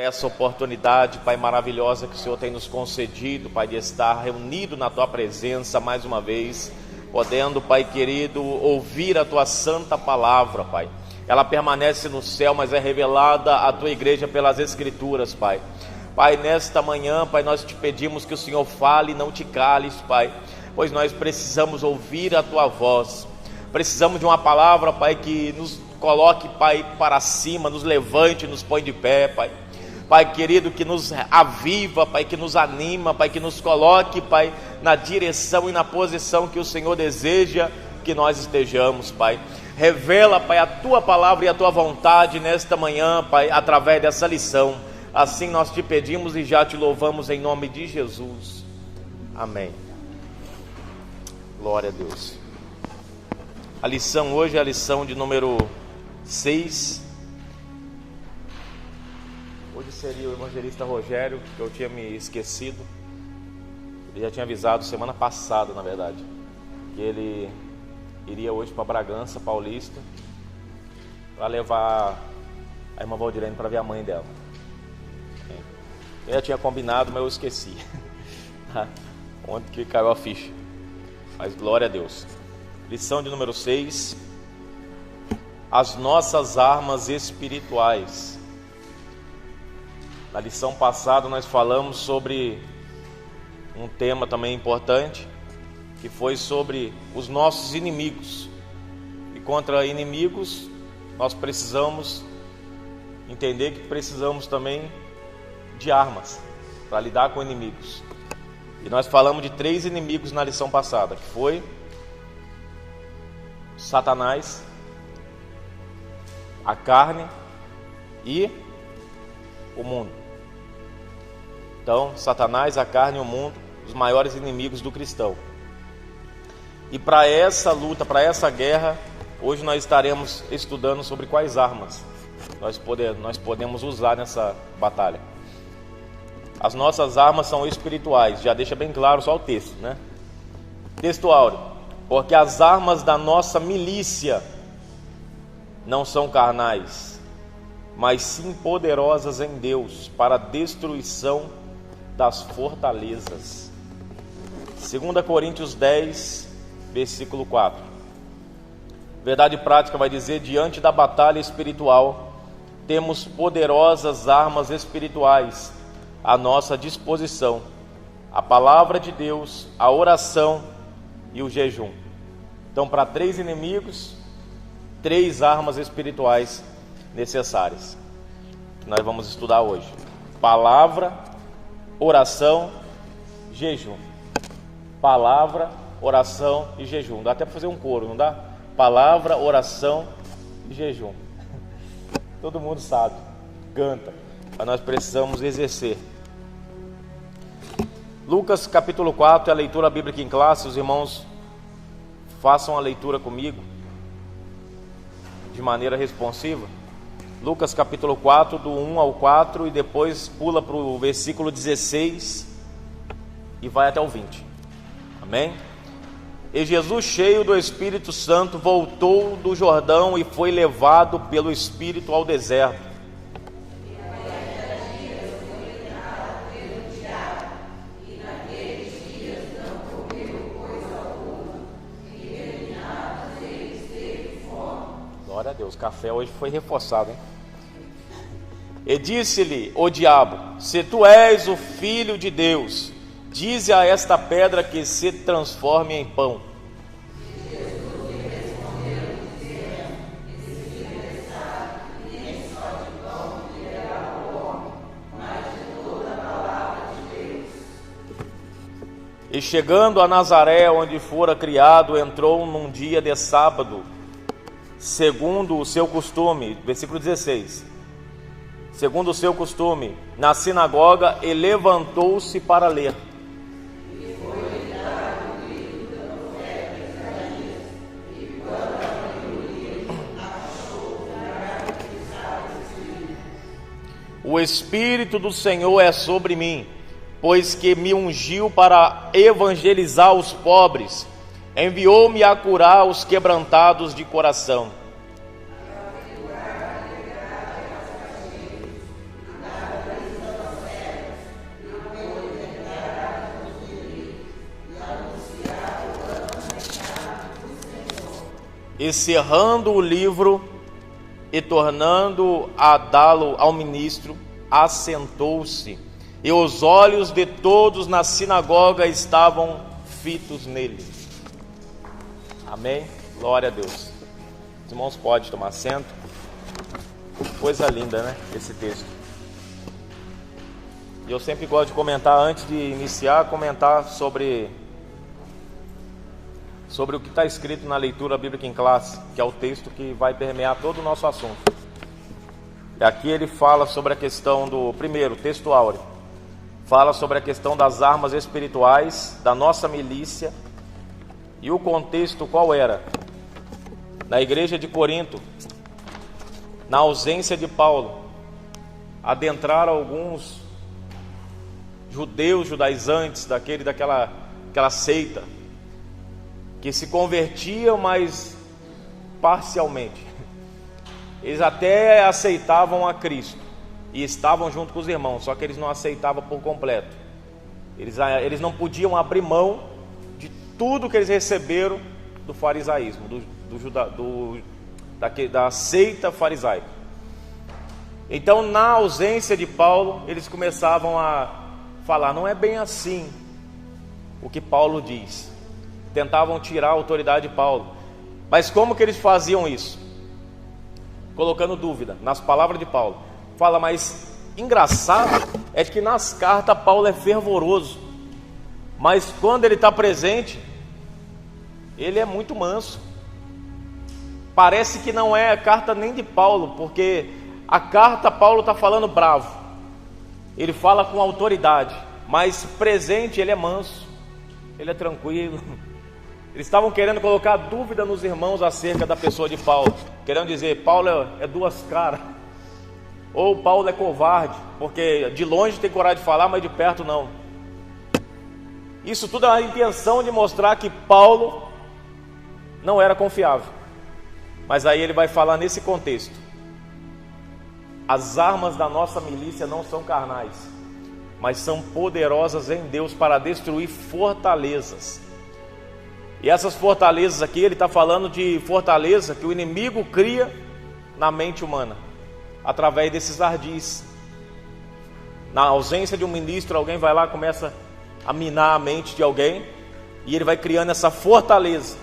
Essa oportunidade, Pai, maravilhosa que o Senhor tem nos concedido, Pai, de estar reunido na Tua presença mais uma vez, podendo, Pai querido, ouvir a Tua santa palavra, Pai. Ela permanece no céu, mas é revelada à Tua igreja pelas Escrituras, Pai. Pai, nesta manhã, Pai, nós te pedimos que o Senhor fale e não te cales, Pai, pois nós precisamos ouvir a Tua voz. Precisamos de uma palavra, Pai, que nos coloque, Pai, para cima, nos levante, nos põe de pé, Pai. Pai querido, que nos aviva, Pai, que nos anima, Pai, que nos coloque, Pai, na direção e na posição que o Senhor deseja que nós estejamos, Pai. Revela, Pai, a Tua palavra e a Tua vontade nesta manhã, Pai, através dessa lição. Assim nós te pedimos e já te louvamos em nome de Jesus. Amém. Glória a Deus. A lição hoje é a lição de número 6. Hoje seria o evangelista Rogério, que eu tinha me esquecido. Ele já tinha avisado semana passada, na verdade, que ele iria hoje para Bragança Paulista para levar a irmã Valdirene para ver a mãe dela. Eu já tinha combinado, mas eu esqueci. Ontem que caiu a ficha. Mas glória a Deus. Lição de número 6. As nossas armas espirituais. Na lição passada nós falamos sobre um tema também importante, que foi sobre os nossos inimigos. E contra inimigos nós precisamos entender que precisamos também de armas para lidar com inimigos. E nós falamos de 3 inimigos na lição passada, que foi Satanás, a carne e o mundo. Então, Satanás, a carne e o mundo, os maiores inimigos do cristão. E para essa luta, para essa guerra, hoje nós estaremos estudando sobre quais armas nós podemos usar nessa batalha. As nossas armas são espirituais, já deixa bem claro só o texto, né? Texto áureo. Porque as armas da nossa milícia não são carnais, mas sim poderosas em Deus para a destruição das fortalezas. 2 Coríntios 10, versículo 4. Verdade prática vai dizer: diante da batalha espiritual, temos poderosas armas espirituais à nossa disposição: a palavra de Deus, a oração e o jejum. Então, para 3 inimigos, 3 armas espirituais necessárias, que nós vamos estudar hoje: palavra, oração, jejum. Palavra, oração e jejum. Dá até para fazer um coro, não dá? Palavra, oração e jejum. Todo mundo sabe, canta, mas nós precisamos exercer. Lucas capítulo 4 é a leitura bíblica em classe. Os irmãos façam a leitura comigo de maneira responsiva. Lucas capítulo 4, do 1 ao 4, e depois pula para o versículo 16 e vai até o 20. Amém? E Jesus, cheio do Espírito Santo, voltou do Jordão e foi levado pelo Espírito ao deserto. Glória a Deus, café hoje foi reforçado, hein? E disse-lhe o diabo: se tu és o Filho de Deus, dize a esta pedra que se transforme em pão. Jesus lhe respondeu, dizendo: escrito está, nem só de pão viverá o homem, mas de toda a palavra de Deus. E chegando a Nazaré, onde fora criado, entrou num dia de sábado, segundo o seu costume. Versículo 16. Segundo o seu costume, na sinagoga, e levantou-se para ler. E foi dado o livro do profeta Isaías, e quando abriu o livro, achou o lugar que estava escrito: o Espírito do Senhor é sobre mim, pois que me ungiu para evangelizar os pobres, enviou-me a curar os quebrantados de coração, e cerrando o livro e tornando a dá-lo ao ministro, assentou-se, e os olhos de todos na sinagoga estavam fitos nele. Amém? Glória a Deus. Os irmãos podem tomar assento. Coisa linda, né? Esse texto. E eu sempre gosto de comentar, antes de iniciar, comentar sobre o que está escrito na leitura bíblica em classe, que é o texto que vai permear todo o nosso assunto. E aqui ele fala sobre a questão do, primeiro, texto áureo, fala sobre a questão das armas espirituais da nossa milícia. E o contexto qual era? Na igreja de Corinto, na ausência de Paulo, adentraram alguns judeus, judaizantes, daquela seita, que se convertiam, mas parcialmente. Eles até aceitavam a Cristo e estavam junto com os irmãos, só que eles não aceitavam por completo. Eles não podiam abrir mão de tudo que eles receberam do farisaísmo, da seita farisaica. Então, na ausência de Paulo, eles começavam a falar: não é bem assim o que Paulo diz. Tentavam tirar a autoridade de Paulo. Mas como que eles faziam isso? Colocando dúvida nas palavras de Paulo. Fala, mas engraçado é que nas cartas Paulo é fervoroso, mas quando ele está presente, ele é muito manso. Parece que não é a carta nem de Paulo, porque a carta Paulo está falando bravo, ele fala com autoridade, mas presente ele é manso, ele é tranquilo. Eles estavam querendo colocar dúvida nos irmãos acerca da pessoa de Paulo, querendo dizer: Paulo é duas caras, ou Paulo é covarde, porque de longe tem coragem de falar, mas de perto não. Isso tudo é a intenção de mostrar que Paulo não era confiável. Mas aí ele vai falar nesse contexto: as armas da nossa milícia não são carnais, mas são poderosas em Deus para destruir fortalezas. E essas fortalezas aqui, ele está falando de fortaleza que o inimigo cria na mente humana, através desses ardis. Na ausência de um ministro, alguém vai lá e começa a minar a mente de alguém, e ele vai criando essa fortaleza,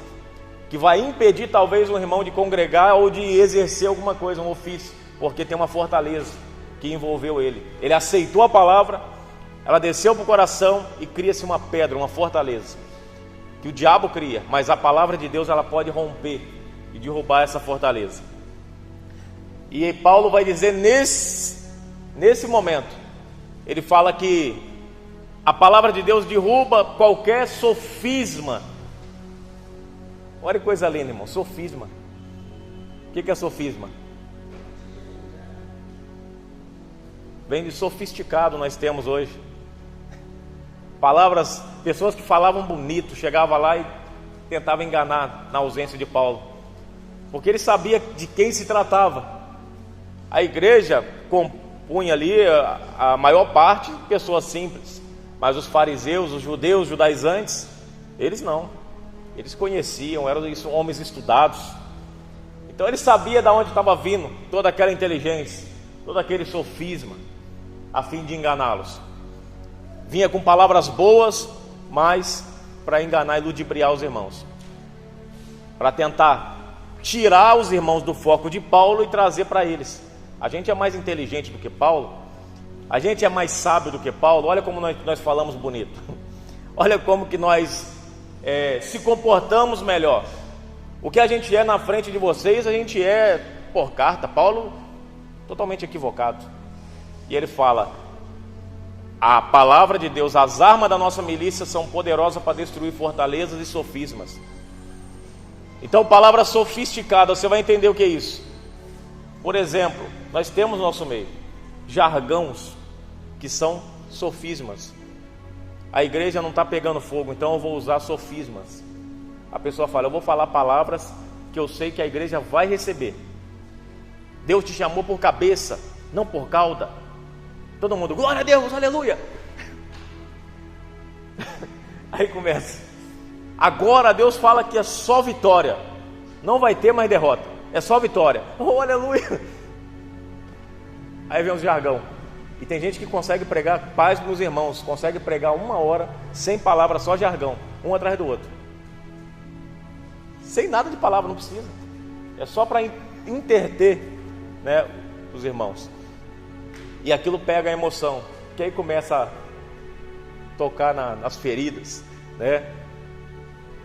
que vai impedir talvez um irmão de congregar ou de exercer alguma coisa, um ofício, porque tem uma fortaleza que envolveu ele. Ele aceitou a palavra, ela desceu para o coração e cria-se uma pedra, uma fortaleza, que o diabo cria, mas a palavra de Deus ela pode romper e derrubar essa fortaleza. E Paulo vai dizer nesse momento, ele fala que a palavra de Deus derruba qualquer sofisma. Olha que coisa linda, irmão, sofisma. O que é sofisma? Vem de sofisticado, nós temos hoje. Palavras, pessoas que falavam bonito, chegava lá e tentava enganar na ausência de Paulo, porque ele sabia de quem se tratava. A igreja compunha ali a maior parte pessoas simples, mas os fariseus, os judeus, os judaizantes, eles não. Eles conheciam, eram homens estudados. Então ele sabia de onde estava vindo toda aquela inteligência, todo aquele sofisma, a fim de enganá-los. Vinha com palavras boas, mas para enganar e ludibriar os irmãos, para tentar tirar os irmãos do foco de Paulo e trazer para eles. A gente é mais inteligente do que Paulo, a gente é mais sábio do que Paulo. Olha como nós falamos bonito, olha como que nós se comportamos melhor. O que a gente é na frente de vocês, a gente é por carta. Paulo totalmente equivocado. E ele fala: a palavra de Deus, as armas da nossa milícia são poderosas para destruir fortalezas e sofismas. Então, palavra sofisticada, você vai entender o que é isso. Por exemplo, nós temos no nosso meio jargões que são sofismas. A igreja não está pegando fogo, então eu vou usar sofismas. A pessoa fala: eu vou falar palavras que eu sei que a igreja vai receber. Deus te chamou por cabeça, não por cauda. Todo mundo, glória a Deus, aleluia. Aí começa: agora Deus fala que é só vitória, Não vai ter mais derrota, é só vitória. Oh, aleluia! Aí vem os jargão. E tem gente que consegue pregar paz para os irmãos, consegue pregar 1 hora sem palavra, só jargão, um atrás do outro. Sem nada de palavra, não precisa. É só para interter, né, os irmãos. E aquilo pega a emoção, que aí começa a tocar nas feridas, né?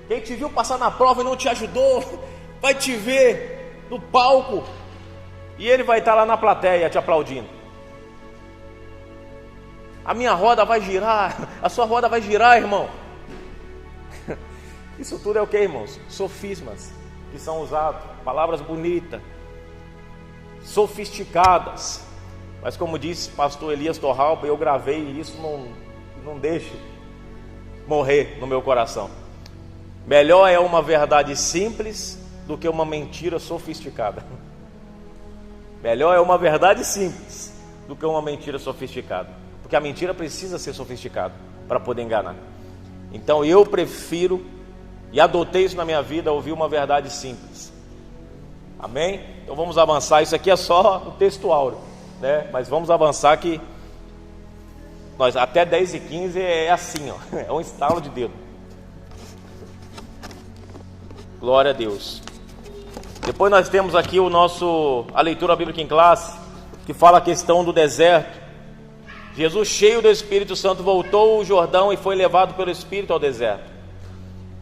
Quem te viu passar na prova e não te ajudou, vai te ver no palco e ele vai estar lá na plateia te aplaudindo. A minha roda vai girar, a sua roda vai girar, irmão. Isso tudo é o que, irmãos? Sofismas que são usados, palavras bonitas, sofisticadas. Mas como disse pastor Elias Torralba, eu gravei e isso não deixe morrer no meu coração. Melhor é uma verdade simples do que uma mentira sofisticada. Melhor é uma verdade simples do que uma mentira sofisticada. Porque a mentira precisa ser sofisticada para poder enganar. Então eu prefiro, e adotei isso na minha vida, ouvir uma verdade simples. Amém? Então vamos avançar. Isso aqui é só o texto áureo, né? Mas vamos avançar que nós até 10h15 é assim, ó, é um estalo de dedo. Glória a Deus. Depois nós temos aqui a leitura bíblica em classe, que fala a questão do deserto. Jesus, cheio do Espírito Santo, voltou o Jordão e foi levado pelo Espírito ao deserto.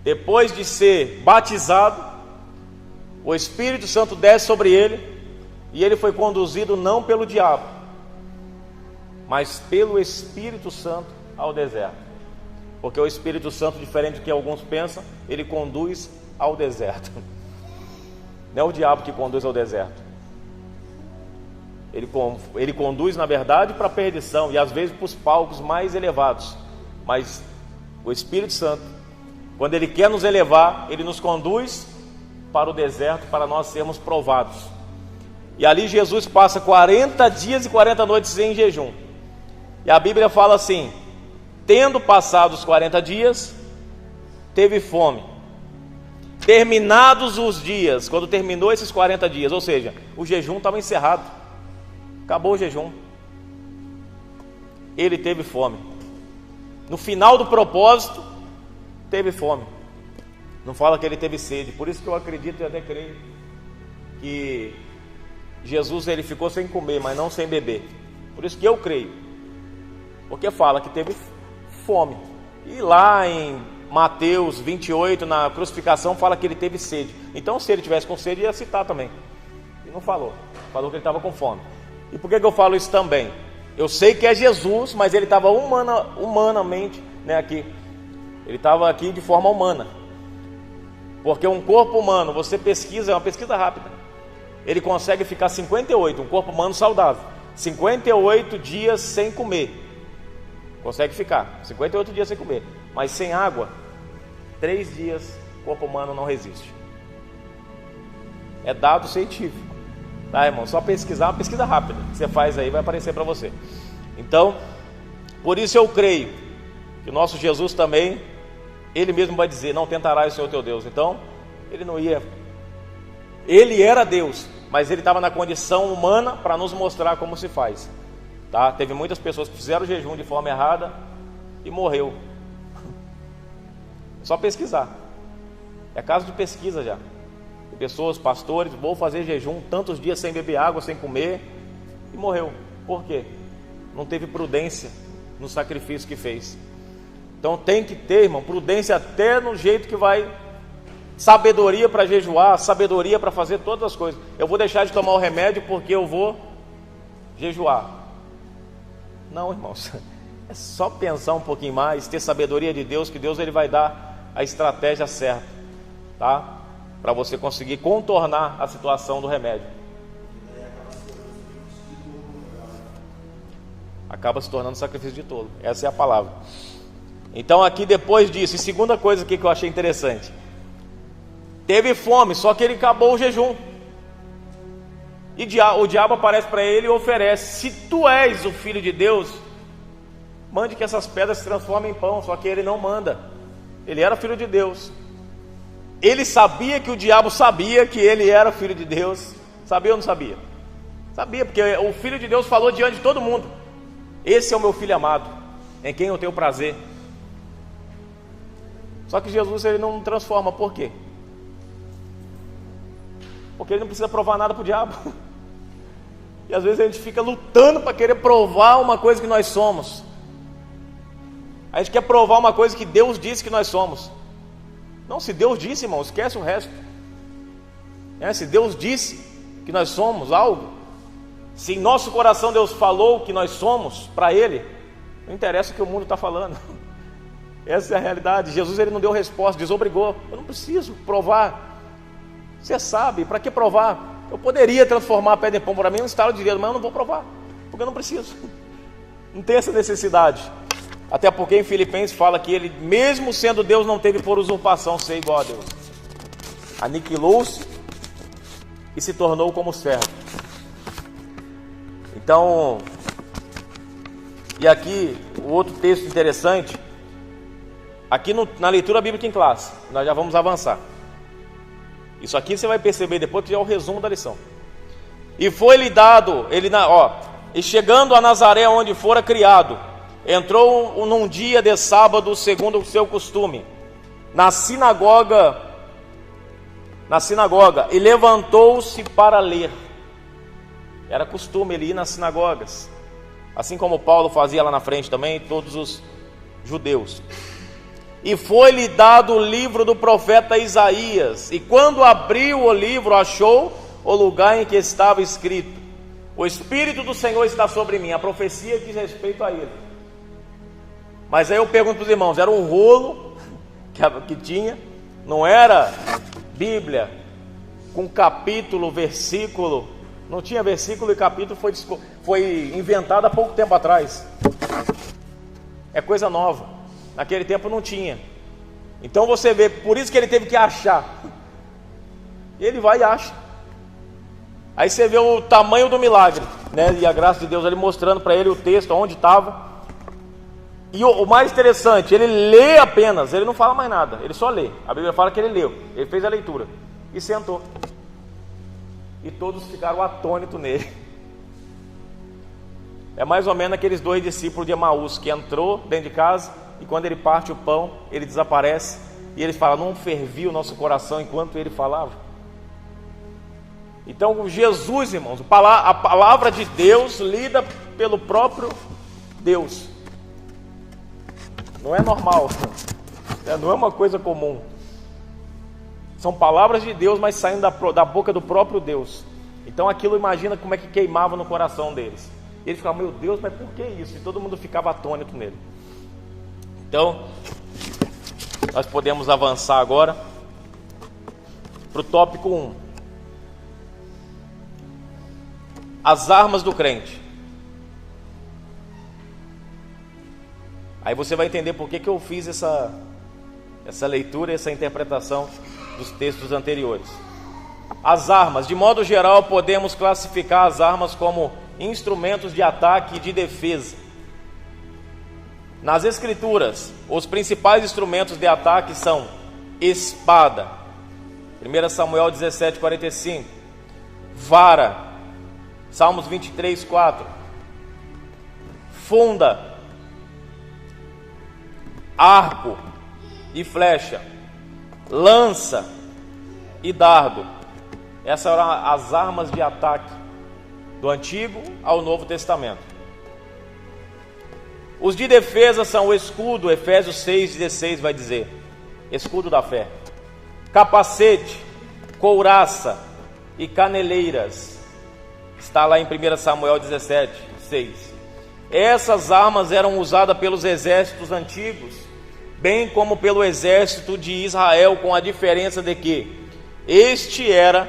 Depois de ser batizado, o Espírito Santo desce sobre ele e ele foi conduzido não pelo diabo, mas pelo Espírito Santo ao deserto. Porque o Espírito Santo, diferente do que alguns pensam, ele conduz ao deserto. Não é o diabo que conduz ao deserto. Ele conduz, na verdade, para a perdição e às vezes para os palcos mais elevados. Mas o Espírito Santo, quando ele quer nos elevar, ele nos conduz para o deserto para nós sermos provados. E ali Jesus passa 40 dias e 40 noites em jejum. E a Bíblia fala assim: tendo passado os 40 dias, teve fome. Terminados os dias, quando terminou esses 40 dias, ou seja, o jejum estava encerrado, acabou o jejum, ele teve fome. No final do propósito, teve fome. Não fala que ele teve sede. Por isso que eu acredito e até creio que Jesus, ele ficou sem comer, mas não sem beber. Por isso que eu creio, porque fala que teve fome. E lá em Mateus 28, na crucificação, fala que ele teve sede. Então, se ele tivesse com sede, ia citar também. E não falou. Falou que ele estava com fome. E por que eu falo isso também? Eu sei que é Jesus, mas ele estava humanamente, né, aqui. Ele estava aqui de forma humana. Porque um corpo humano, você pesquisa, é uma pesquisa rápida, ele consegue ficar 58, um corpo humano saudável, 58 dias sem comer. Consegue ficar 58 dias sem comer. Mas sem água, 3 dias o corpo humano não resiste. É dado científico, tá, irmão? Só pesquisar, uma pesquisa rápida que você faz aí, vai aparecer para você. Então, por isso eu creio que o nosso Jesus também, ele mesmo vai dizer: não tentarás o Senhor teu Deus. Então, ele não ia, ele era Deus, mas ele estava na condição humana para nos mostrar como se faz, tá? Teve muitas pessoas que fizeram o jejum de forma errada e morreu. Só pesquisar, é caso de pesquisa já. Pessoas, pastores, vou fazer jejum tantos dias sem beber água, sem comer, e morreu. Por quê? Não teve prudência no sacrifício que fez. Então tem que ter, irmão, prudência até no jeito que vai. Sabedoria para jejuar, sabedoria para fazer todas as coisas. Eu vou deixar de tomar o remédio porque eu vou jejuar. Não, irmãos, é só pensar um pouquinho mais, ter sabedoria de Deus, que Deus, ele vai dar a estratégia certa, tá? Para você conseguir contornar a situação do remédio. Acaba se tornando sacrifício de tolo. Essa é a palavra. Então aqui, depois disso, e segunda coisa aqui que eu achei interessante, teve fome, só que ele acabou o jejum. E o diabo aparece para ele e oferece: se tu és o Filho de Deus, mande que essas pedras se transformem em pão. Só que ele não manda. Ele era Filho de Deus. Ele sabia que o diabo sabia que ele era filho de Deus. Sabia ou não sabia? Sabia, porque o Filho de Deus falou diante de todo mundo: esse é o meu filho amado, em quem eu tenho prazer. Só que Jesus, ele não transforma. Por quê? Porque ele não precisa provar nada para o diabo. E às vezes a gente fica lutando para querer provar uma coisa que nós somos. A gente quer provar uma coisa que Deus disse que nós somos. Não, se Deus disse, irmão, esquece o resto. Se Deus disse que nós somos algo, se em nosso coração Deus falou que nós somos para Ele, não interessa o que o mundo está falando. Essa é a realidade. Jesus, ele não deu resposta, desobrigou. Eu não preciso provar. Você sabe, para que provar? Eu poderia transformar a pedra em pão para mim um estalo de dedo, mas eu não vou provar, porque eu não preciso. Não tem essa necessidade. Até porque em Filipenses fala que ele, mesmo sendo Deus, não teve por usurpação ser igual a Deus. Aniquilou-se e se tornou como servo. Então, e aqui o outro texto interessante, aqui na leitura bíblica em classe, nós já vamos avançar. Isso aqui você vai perceber depois, que já é o resumo da lição. E foi-lhe dado, e chegando a Nazaré, onde fora criado, entrou num dia de sábado, segundo o seu costume, na sinagoga, e levantou-se para ler. Era costume ele ir nas sinagogas, assim como Paulo fazia lá na frente também, todos os judeus. E foi-lhe dado o livro do profeta Isaías, e quando abriu o livro, achou o lugar em que estava escrito: o Espírito do Senhor está sobre mim. A profecia diz respeito a ele. Mas aí eu pergunto para os irmãos, era um rolo que tinha, não era Bíblia com capítulo, versículo, não tinha versículo e capítulo, foi inventado há pouco tempo atrás. É coisa nova. Naquele tempo não tinha. Então você vê, por isso que ele teve que achar. Ele vai e acha. Aí você vê o tamanho do milagre, né? E a graça de Deus ali mostrando para ele o texto, onde estava. E o mais interessante, ele lê apenas, ele não fala mais nada, ele só lê. A Bíblia fala que ele leu, ele fez a leitura e sentou. E todos ficaram atônitos nele. É mais ou menos aqueles dois discípulos de Emaús que entrou dentro de casa, e quando ele parte o pão, ele desaparece, e eles falam: não fervia o nosso coração enquanto ele falava. Então Jesus, irmãos, a palavra de Deus lida pelo próprio Deus. Não é normal, não é uma coisa comum. São palavras de Deus, mas saindo da boca do próprio Deus. Então aquilo, imagina como é que queimava no coração deles. E eles ficavam: meu Deus, mas por que isso? E todo mundo ficava atônito nele. Então, nós podemos avançar agora para o tópico 1. As armas do crente. Aí você vai entender por que eu fiz essa leitura, essa interpretação dos textos anteriores. As armas, de modo geral, podemos classificar as armas como instrumentos de ataque e de defesa. Nas Escrituras, os principais instrumentos de ataque são espada, 1 Samuel 17:45, vara, Salmos 23:4, funda, arco e flecha, lança e dardo. Essas eram as armas de ataque do Antigo ao Novo Testamento. Os de defesa são o escudo, Efésios 6,16 vai dizer, escudo da fé, capacete, couraça e caneleiras, está lá em 1 Samuel 17:6. Essas armas eram usadas pelos exércitos antigos, bem como pelo exército de Israel, com a diferença de que este era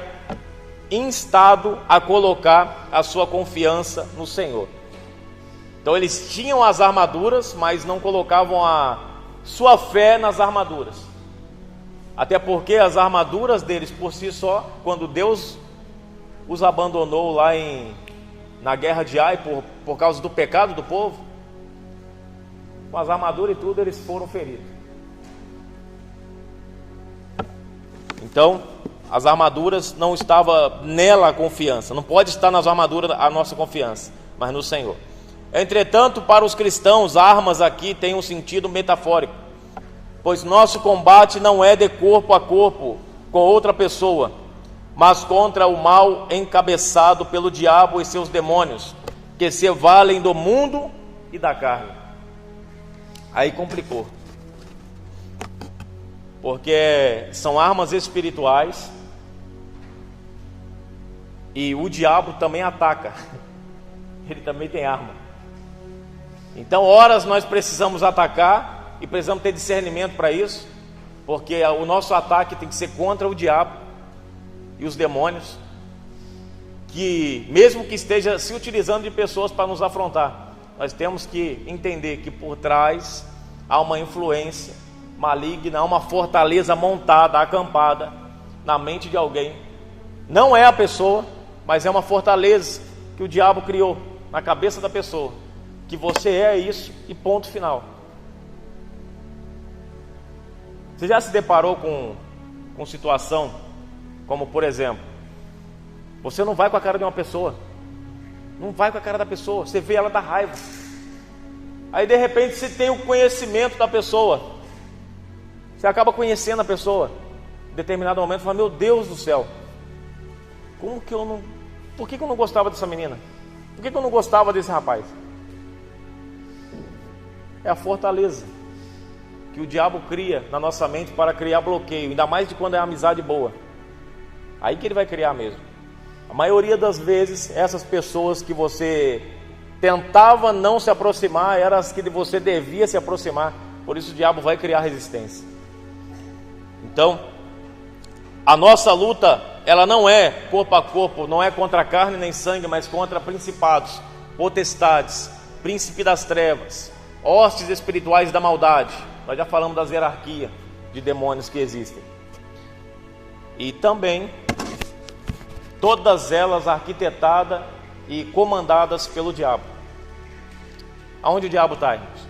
instado a colocar a sua confiança no Senhor. Então eles tinham as armaduras, mas não colocavam a sua fé nas armaduras. Até porque as armaduras deles por si só, quando Deus os abandonou lá na guerra de Ai, por causa do pecado do povo, com as armaduras e tudo eles foram feridos. Então, as armaduras não estava nela a confiança. Não pode estar nas armaduras a nossa confiança, mas no Senhor. Entretanto, para os cristãos, armas aqui têm um sentido metafórico, pois nosso combate não é de corpo a corpo com outra pessoa, mas contra o mal encabeçado pelo diabo e seus demônios, que se valem do mundo e da carne. Aí complicou, porque são armas espirituais e o diabo também ataca, ele também tem arma. Então, horas nós precisamos atacar e precisamos ter discernimento para isso, porque o nosso ataque tem que ser contra o diabo e os demônios, que mesmo que esteja se utilizando de pessoas para nos afrontar, nós temos que entender que por trás há uma influência maligna, há uma fortaleza montada, acampada na mente de alguém. Não é a pessoa, mas é uma fortaleza que o diabo criou na cabeça da pessoa, que você é isso e ponto final. Você já se deparou com situação como, por exemplo, você não vai com a cara de uma pessoa, não vai com a cara da pessoa, você vê ela da raiva, aí de repente você tem o conhecimento da pessoa, você acaba conhecendo a pessoa, em determinado momento fala: meu Deus do céu, por que eu não gostava dessa menina? Por que eu não gostava desse rapaz? É a fortaleza que o diabo cria na nossa mente para criar bloqueio, ainda mais de quando é amizade boa. Aí que ele vai criar mesmo. A maioria das vezes, essas pessoas que você tentava não se aproximar eram as que você devia se aproximar. Por isso o diabo vai criar resistência. Então, a nossa luta, ela não é corpo a corpo, não é contra carne nem sangue, mas contra principados, potestades, príncipe das trevas, hostes espirituais da maldade. Nós já falamos das hierarquias de demônios que existem. E também todas elas arquitetadas e comandadas pelo diabo. Aonde o diabo está, irmãos?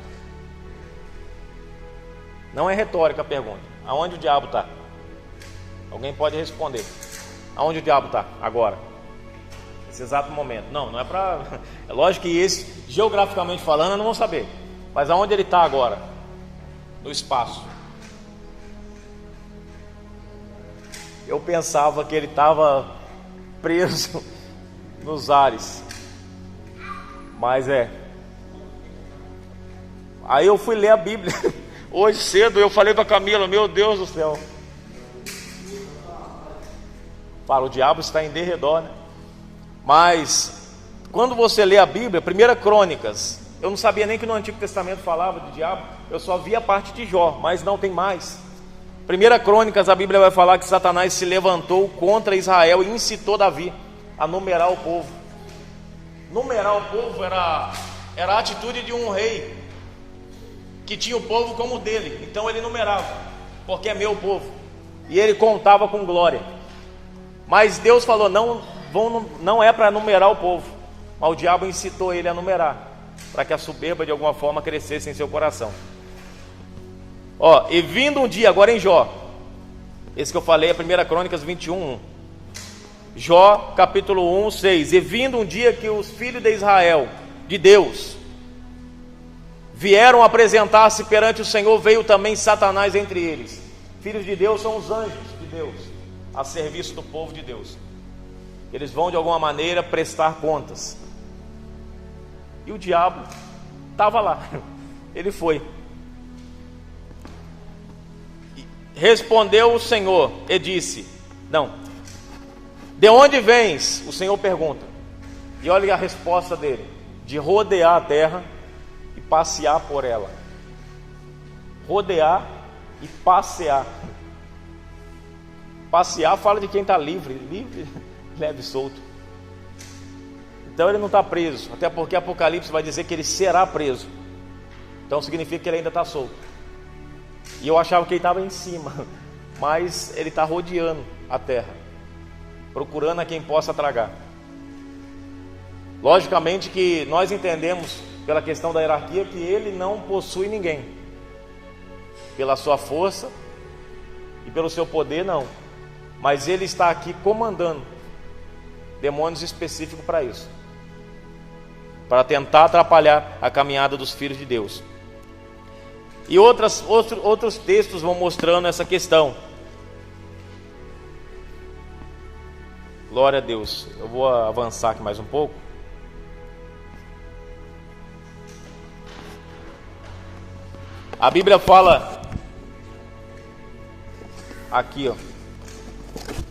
Não é retórica a pergunta. Aonde o diabo está? Alguém pode responder. Aonde o diabo está agora? Nesse exato momento. Não é para... É lógico que esse, geograficamente falando, eu não vou saber. Mas aonde ele está agora? No espaço. Eu pensava que ele estava preso nos ares. Mas Aí eu fui ler a Bíblia. Hoje cedo eu falei para a Camila: meu Deus do céu. Para o diabo está em derredor, né? Mas quando você lê a Bíblia, 1 Crônicas, eu não sabia nem que no Antigo Testamento falava de diabo, eu só via a parte de Jó, mas não tem mais. 1 Crônicas, a Bíblia vai falar que Satanás se levantou contra Israel e incitou Davi a numerar o povo. Numerar o povo era a atitude de um rei que tinha o povo como dele, então ele numerava, porque é meu povo, e ele contava com glória. Mas Deus falou: não é para numerar o povo, mas o diabo incitou ele a numerar, para que a soberba de alguma forma crescesse em seu coração. E vindo um dia, agora em Jó, esse que eu falei é 1 Crônicas 21:1. Jó capítulo 1, 6. E vindo um dia que os filhos de Israel, de Deus, vieram apresentar-se perante o Senhor, veio também Satanás entre eles. Filhos de Deus são os anjos de Deus, a serviço do povo de Deus. Eles vão de alguma maneira prestar contas. E o diabo estava lá, ele foi. Respondeu o Senhor e disse: de onde vens? O Senhor pergunta. E olha a resposta dele: de rodear a terra e passear por ela. Rodear e passear. Passear fala de quem está livre, leve e solto. Então ele não está preso, até porque Apocalipse vai dizer que ele será preso. Então significa que ele ainda está solto. E eu achava que ele estava em cima, mas ele está rodeando a terra, procurando a quem possa tragar. Logicamente que nós entendemos, pela questão da hierarquia, que ele não possui ninguém. Pela sua força e pelo seu poder, não. mas ele está aqui comandando demônios específicos para isso, para tentar atrapalhar a caminhada dos filhos de Deus. E outros textos vão mostrando essa questão. Glória a Deus. Eu vou avançar aqui mais um pouco. A Bíblia fala aqui, ó,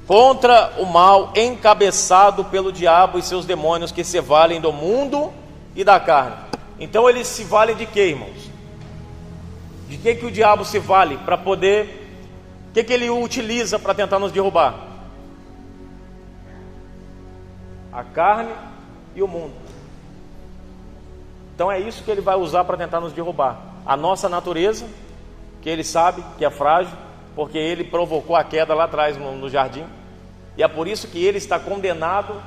contra o mal encabeçado pelo diabo e seus demônios, que se valem do mundo e da carne. Então eles se valem de quê, irmãos? De que o diabo se vale para poder... O que ele utiliza para tentar nos derrubar? A carne e o mundo. Então é isso que ele vai usar para tentar nos derrubar. A nossa natureza, que ele sabe que é frágil, porque ele provocou a queda lá atrás no jardim. E é por isso que ele está condenado.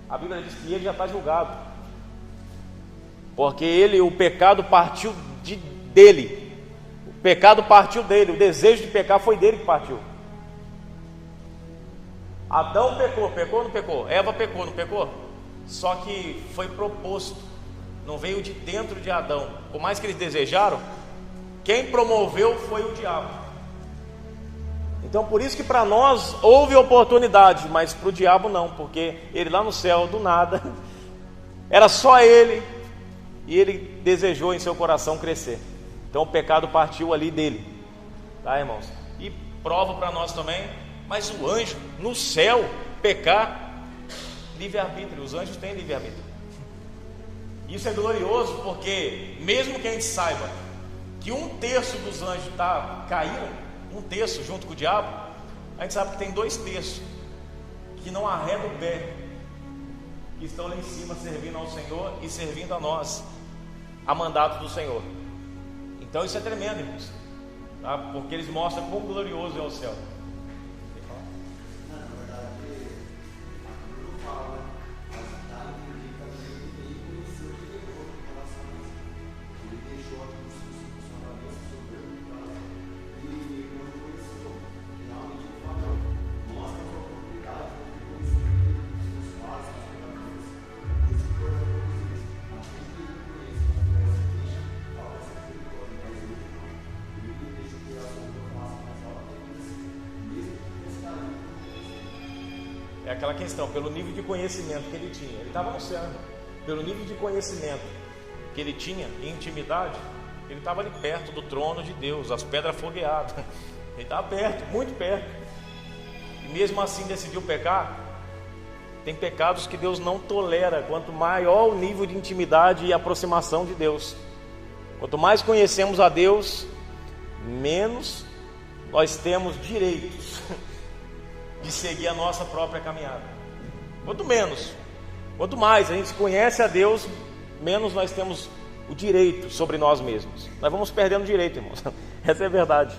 A Bíblia diz que ele já está julgado, porque o pecado partiu dele. O pecado partiu dele. O desejo de pecar foi dele que partiu. Adão pecou ou não pecou? Eva pecou, não pecou? Só que foi proposto, não veio de dentro de Adão. Por mais que eles desejaram, quem promoveu foi o diabo. Então por isso que para nós houve oportunidade, mas para o diabo não, porque ele lá no céu, do nada, era só ele, e ele desejou em seu coração crescer. Então o pecado partiu ali dele, tá, irmãos? E prova para nós também. Mas o anjo no céu pecar, livre-arbítrio. Os anjos têm livre-arbítrio. Isso é glorioso, porque mesmo que a gente saiba que 1/3 dos anjos caíram, 1/3 junto com o diabo, a gente sabe que tem 2/3 que não arredam o pé, que estão lá em cima servindo ao Senhor e servindo a nós, a mandato do Senhor. Então isso é tremendo, irmãos, tá? Porque eles mostram quão glorioso é o céu. É aquela questão, pelo nível de conhecimento que ele tinha. Ele estava no céu, pelo nível de conhecimento que ele tinha, em intimidade, ele estava ali perto do trono de Deus, as pedras fogueadas. Ele estava perto, muito perto. E mesmo assim decidiu pecar. Tem pecados que Deus não tolera. Quanto maior o nível de intimidade e aproximação de Deus, quanto mais conhecemos a Deus, menos nós temos direitos de seguir a nossa própria caminhada. Quanto mais a gente conhece a Deus, menos nós temos o direito sobre nós mesmos. Nós vamos perdendo direito, irmãos. Essa é a verdade,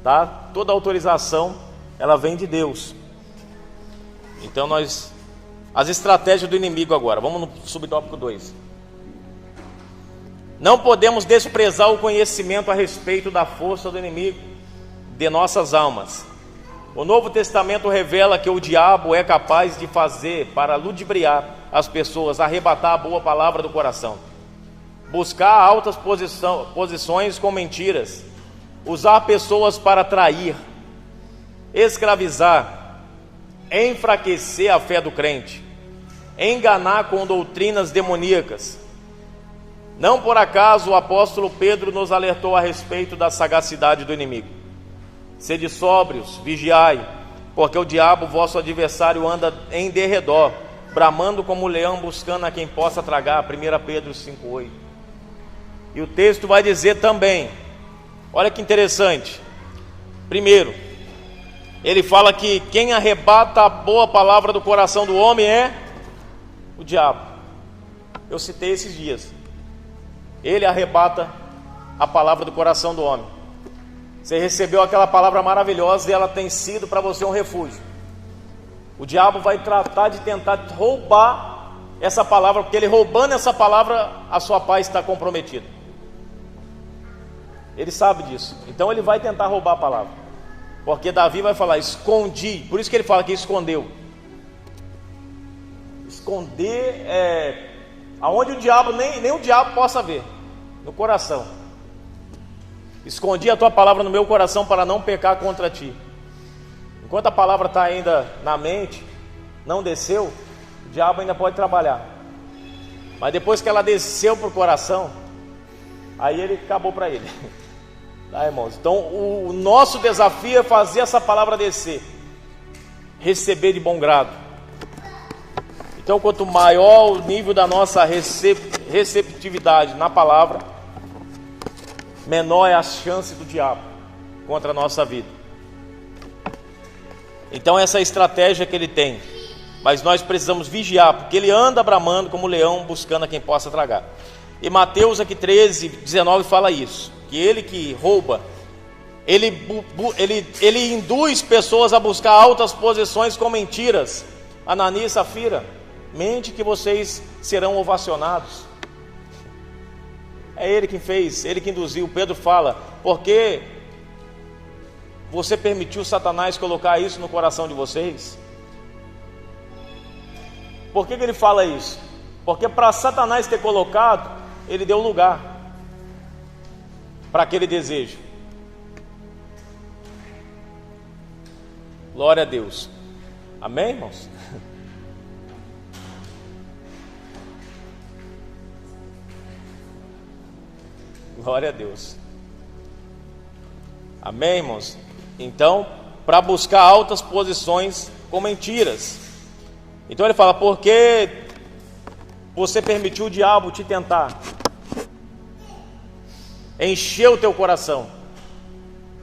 tá? Toda autorização, ela vem de Deus. Então as estratégias do inimigo agora. Vamos no subtópico 2. Não podemos desprezar o conhecimento a respeito da força do inimigo de nossas almas. O Novo Testamento revela que o diabo é capaz de fazer para ludibriar as pessoas, arrebatar a boa palavra do coração, buscar altas posições com mentiras, usar pessoas para trair, escravizar, enfraquecer a fé do crente, enganar com doutrinas demoníacas. Não por acaso o apóstolo Pedro nos alertou a respeito da sagacidade do inimigo. Sede sóbrios, vigiai, porque o diabo, vosso adversário, anda em derredor, bramando como um leão, buscando a quem possa tragar. 1 Pedro 5,8. E o texto vai dizer também, olha que interessante. Primeiro, ele fala que quem arrebata a boa palavra do coração do homem é o diabo. Eu citei esses dias. Ele arrebata a palavra do coração do homem. Você recebeu aquela palavra maravilhosa e ela tem sido para você um refúgio. O diabo vai tratar de tentar roubar essa palavra, porque ele roubando essa palavra, a sua paz está comprometida. Ele sabe disso, então ele vai tentar roubar a palavra. Porque Davi vai falar, escondi. Por isso que ele fala que escondeu. Esconder é aonde o diabo, nem o diabo possa ver. No coração. Escondi a tua palavra no meu coração para não pecar contra ti. Enquanto a palavra está ainda na mente, não desceu, o diabo ainda pode trabalhar. Mas depois que ela desceu para o coração, aí ele acabou para ele. Tá, irmãos? Então o nosso desafio é fazer essa palavra descer, receber de bom grado. Então quanto maior o nível da nossa receptividade na palavra, menor é a chance do diabo contra a nossa vida. Então essa é a estratégia que ele tem. Mas nós precisamos vigiar, porque ele anda bramando como leão, buscando a quem possa tragar. E Mateus aqui 13, 19 fala isso, que ele que rouba, ele induz pessoas a buscar altas posições com mentiras. Ananias e Safira, mente que vocês serão ovacionados. É ele quem fez, ele que induziu. Pedro fala, porque você permitiu Satanás colocar isso no coração de vocês? Por que ele fala isso? Porque para Satanás ter colocado, ele deu lugar para aquele desejo. Glória a Deus. Amém, irmãos? Glória a Deus. Amém, irmãos? Então, para buscar altas posições com mentiras. Então ele fala, porque você permitiu o diabo te tentar, encheu o teu coração.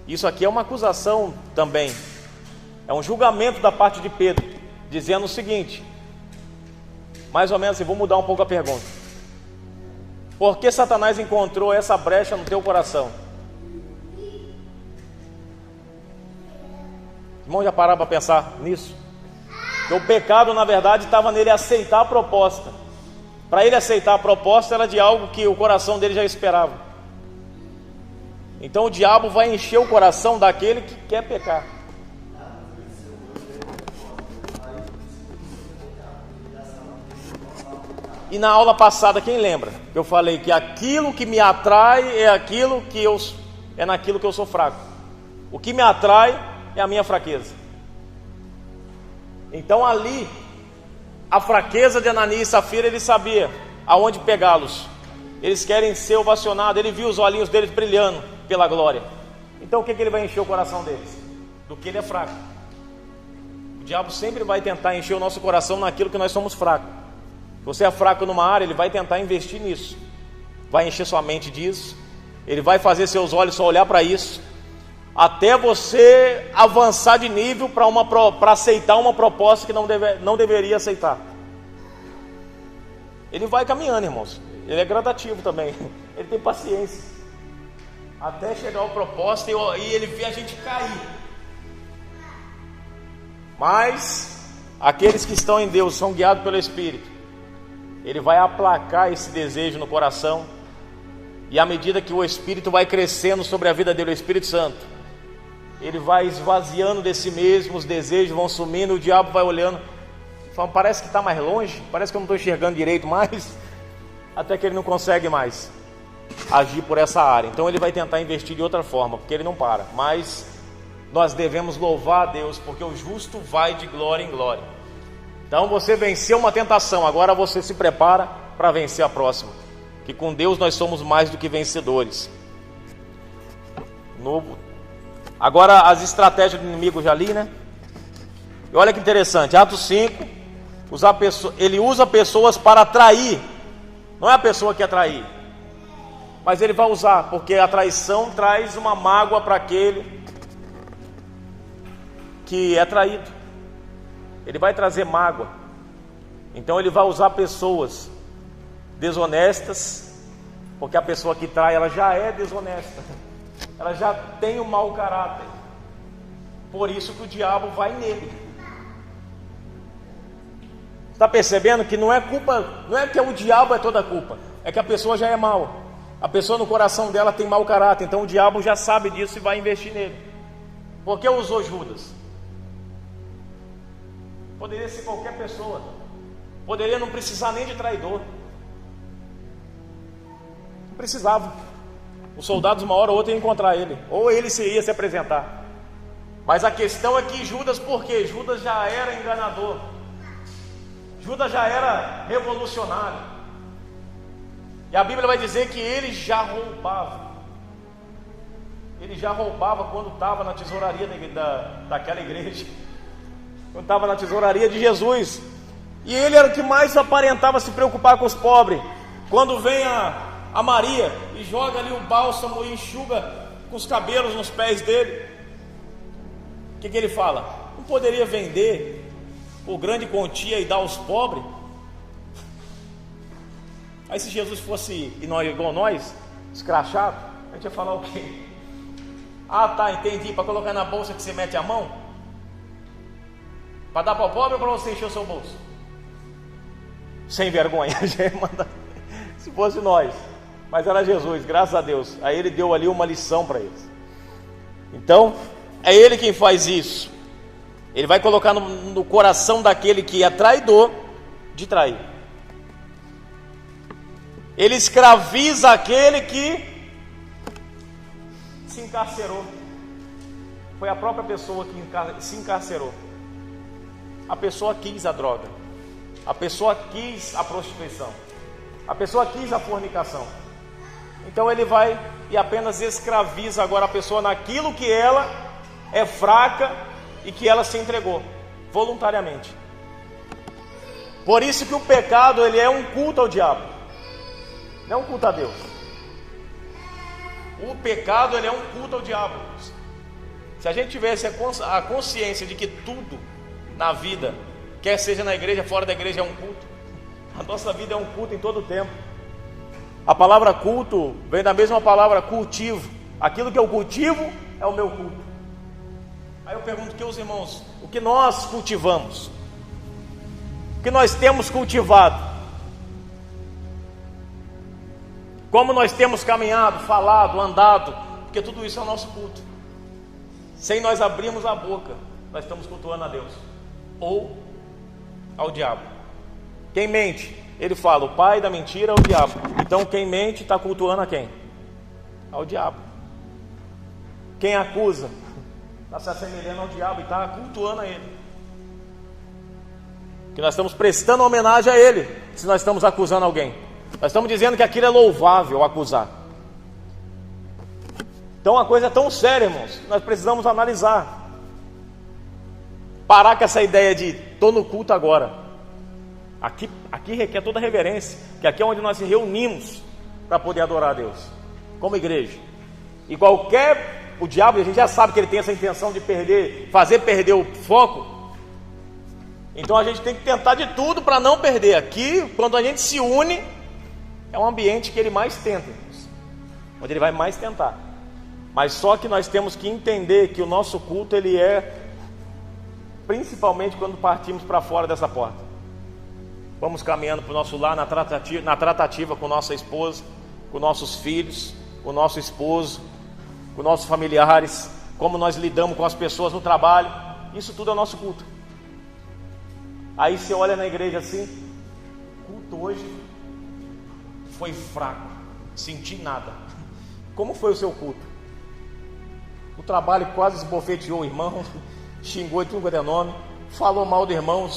Isso aqui é uma acusação também, é um julgamento da parte de Pedro, dizendo o seguinte, mais ou menos assim, vou mudar um pouco a pergunta. Por que Satanás encontrou essa brecha no teu coração? Irmão, já pararam para pensar nisso? Porque o pecado, na verdade, estava nele aceitar a proposta. Para ele aceitar a proposta, era de algo que o coração dele já esperava. Então o diabo vai encher o coração daquele que quer pecar. E na aula passada, quem lembra? Eu falei que aquilo que me atrai é aquilo que é naquilo que eu sou fraco. O que me atrai é a minha fraqueza. Então ali, a fraqueza de Ananias e Safira, ele sabia aonde pegá-los. Eles querem ser ovacionados. Ele viu os olhinhos deles brilhando pela glória. Então o que ele vai encher o coração deles? Do que ele é fraco. O diabo sempre vai tentar encher o nosso coração naquilo que nós somos fracos. Se você é fraco numa área, ele vai tentar investir nisso. Vai encher sua mente disso. Ele vai fazer seus olhos só olhar para isso, até você avançar de nível para aceitar uma proposta que não deveria aceitar. Ele vai caminhando, irmãos. Ele é gradativo também. Ele tem paciência até chegar a proposta e ele vê a gente cair. Mas aqueles que estão em Deus, são guiados pelo Espírito, ele vai aplacar esse desejo no coração. E à medida que o Espírito vai crescendo sobre a vida dele, o Espírito Santo, ele vai esvaziando de si mesmo, os desejos vão sumindo, o diabo vai olhando, falando, parece que está mais longe, parece que eu não estou enxergando direito mais, até que ele não consegue mais agir por essa área. Então ele vai tentar investir de outra forma, porque ele não para. Mas nós devemos louvar a Deus, porque o justo vai de glória em glória. Então você venceu uma tentação, agora você se prepara para vencer a próxima, que com Deus nós somos mais do que vencedores. Agora as estratégias do inimigo já li, né? E olha que interessante, Atos 5, ele usa pessoas para atrair. Não é a pessoa que atrair, mas ele vai usar, porque a traição traz uma mágoa para aquele que é traído. Ele vai trazer mágoa. Então ele vai usar pessoas desonestas, porque a pessoa que trai, ela já é desonesta, ela já tem um mau caráter. Por isso que o diabo vai nele. Está percebendo que não é culpa, não é que o diabo é toda a culpa, é que a pessoa já é mal. A pessoa no coração dela tem mau caráter, então o diabo já sabe disso e vai investir nele. Por que usou Judas? Poderia ser qualquer pessoa. Poderia não precisar nem de traidor. Não precisava. Os soldados uma hora ou outra iam encontrar ele, ou ele ia se apresentar. Mas a questão é que Judas, por quê? Judas já era enganador. Judas já era revolucionário. E a Bíblia vai dizer que ele já roubava. Ele já roubava quando estava na tesouraria daquela igreja. Quando estava na tesouraria de Jesus. E ele era o que mais aparentava se preocupar com os pobres. Quando vem a Maria e joga ali o bálsamo e enxuga com os cabelos nos pés dele, o que ele fala? Não poderia vender por grande quantia e dar aos pobres? Aí se Jesus fosse igual nós, escrachado, a gente ia falar o quê? Ah, tá, entendi, para colocar na bolsa que você mete a mão? Para dar para o pobre ou para você encher o seu bolso? Sem vergonha, já ia mandar. Se fosse nós, mas era Jesus, graças a Deus. Aí ele deu ali uma lição para eles. Então, é ele quem faz isso. Ele vai colocar no coração daquele que é traidor, de trair. Ele escraviza aquele que se encarcerou. Foi a própria pessoa que se encarcerou. A pessoa quis a droga. A pessoa quis a prostituição. A pessoa quis a fornicação. Então ele vai e apenas escraviza agora a pessoa naquilo que ela é fraca e que ela se entregou voluntariamente. Por isso que o pecado, ele é um culto ao diabo, não é um culto a Deus. O pecado, ele é um culto ao diabo. Se a gente tivesse a consciência de que tudo na vida, quer seja na igreja, fora da igreja, é um culto, a nossa vida é um culto em todo o tempo. A palavra culto vem da mesma palavra cultivo. Aquilo que eu cultivo é o meu culto. Aí eu pergunto que os irmãos, o que nós cultivamos? O que nós temos cultivado? Como nós temos caminhado, falado, andado? Porque tudo isso é o nosso culto. Sem nós abrirmos a boca, nós estamos cultuando a Deus ou ao diabo. Quem mente? Ele fala, o pai da mentira é o diabo. Então quem mente está cultuando a quem? Ao diabo. Quem acusa está se assemelhando ao diabo e está cultuando a ele. Que nós estamos prestando homenagem a ele. Se nós estamos acusando alguém, nós estamos dizendo que aquilo é louvável, acusar. Então a coisa é tão séria, irmãos, nós precisamos analisar. Parar com essa ideia de estou no culto agora. Aqui requer toda a reverência, que aqui é onde nós se reunimos para poder adorar a Deus, como igreja. E o diabo, a gente já sabe que ele tem essa intenção de fazer perder o foco. Então a gente tem que tentar de tudo para não perder. Aqui, quando a gente se une, é um ambiente que ele mais tenta, onde ele vai mais tentar. Mas só que nós temos que entender que o nosso culto, ele é principalmente quando partimos para fora dessa porta. Vamos caminhando para o nosso lar na tratativa com nossa esposa, com nossos filhos, com nosso esposo, com nossos familiares, como nós lidamos com as pessoas no trabalho. Isso tudo é o nosso culto. Aí você olha na igreja assim, o culto hoje foi fraco, senti nada. Como foi o seu culto? O trabalho quase esbofeteou o irmão, xingou de tudo quanto é nome, falou mal do irmão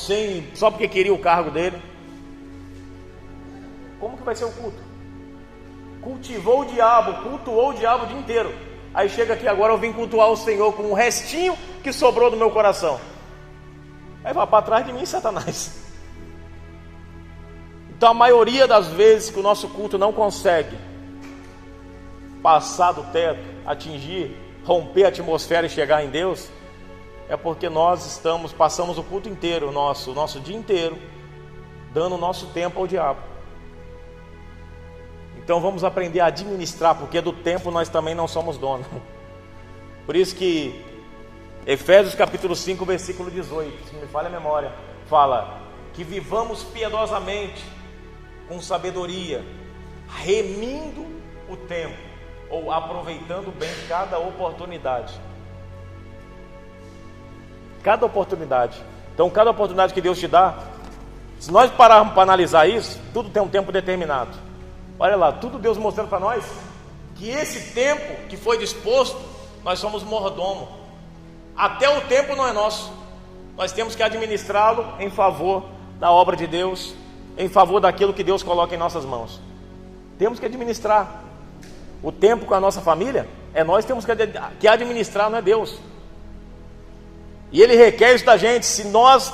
só porque queria o cargo dele. Como que vai ser o culto? Cultivou o diabo, cultuou o diabo o dia inteiro. Aí chega aqui agora, eu vim cultuar o Senhor com um restinho que sobrou do meu coração. Aí vai para trás de mim, Satanás. Então a maioria das vezes que o nosso culto não consegue passar do teto, atingir, romper a atmosfera e chegar em Deus, é porque nós passamos o culto inteiro, o nosso dia inteiro, dando o nosso tempo ao diabo. Então vamos aprender a administrar, porque do tempo nós também não somos donos. Por isso que Efésios capítulo 5, versículo 18, se não me falha a memória, fala que vivamos piedosamente, com sabedoria, remindo o tempo, ou aproveitando bem cada oportunidade. Cada oportunidade. Então, cada oportunidade que Deus te dá, se nós pararmos para analisar isso, tudo tem um tempo determinado. Olha lá, tudo Deus mostrando para nós que esse tempo que foi disposto, nós somos mordomo. Até o tempo não é nosso. Nós temos que administrá-lo em favor da obra de Deus, em favor daquilo que Deus coloca em nossas mãos. Temos que administrar. O tempo com a nossa família, é nós que temos que administrar, não é Deus. E Ele requer isso da gente. Se nós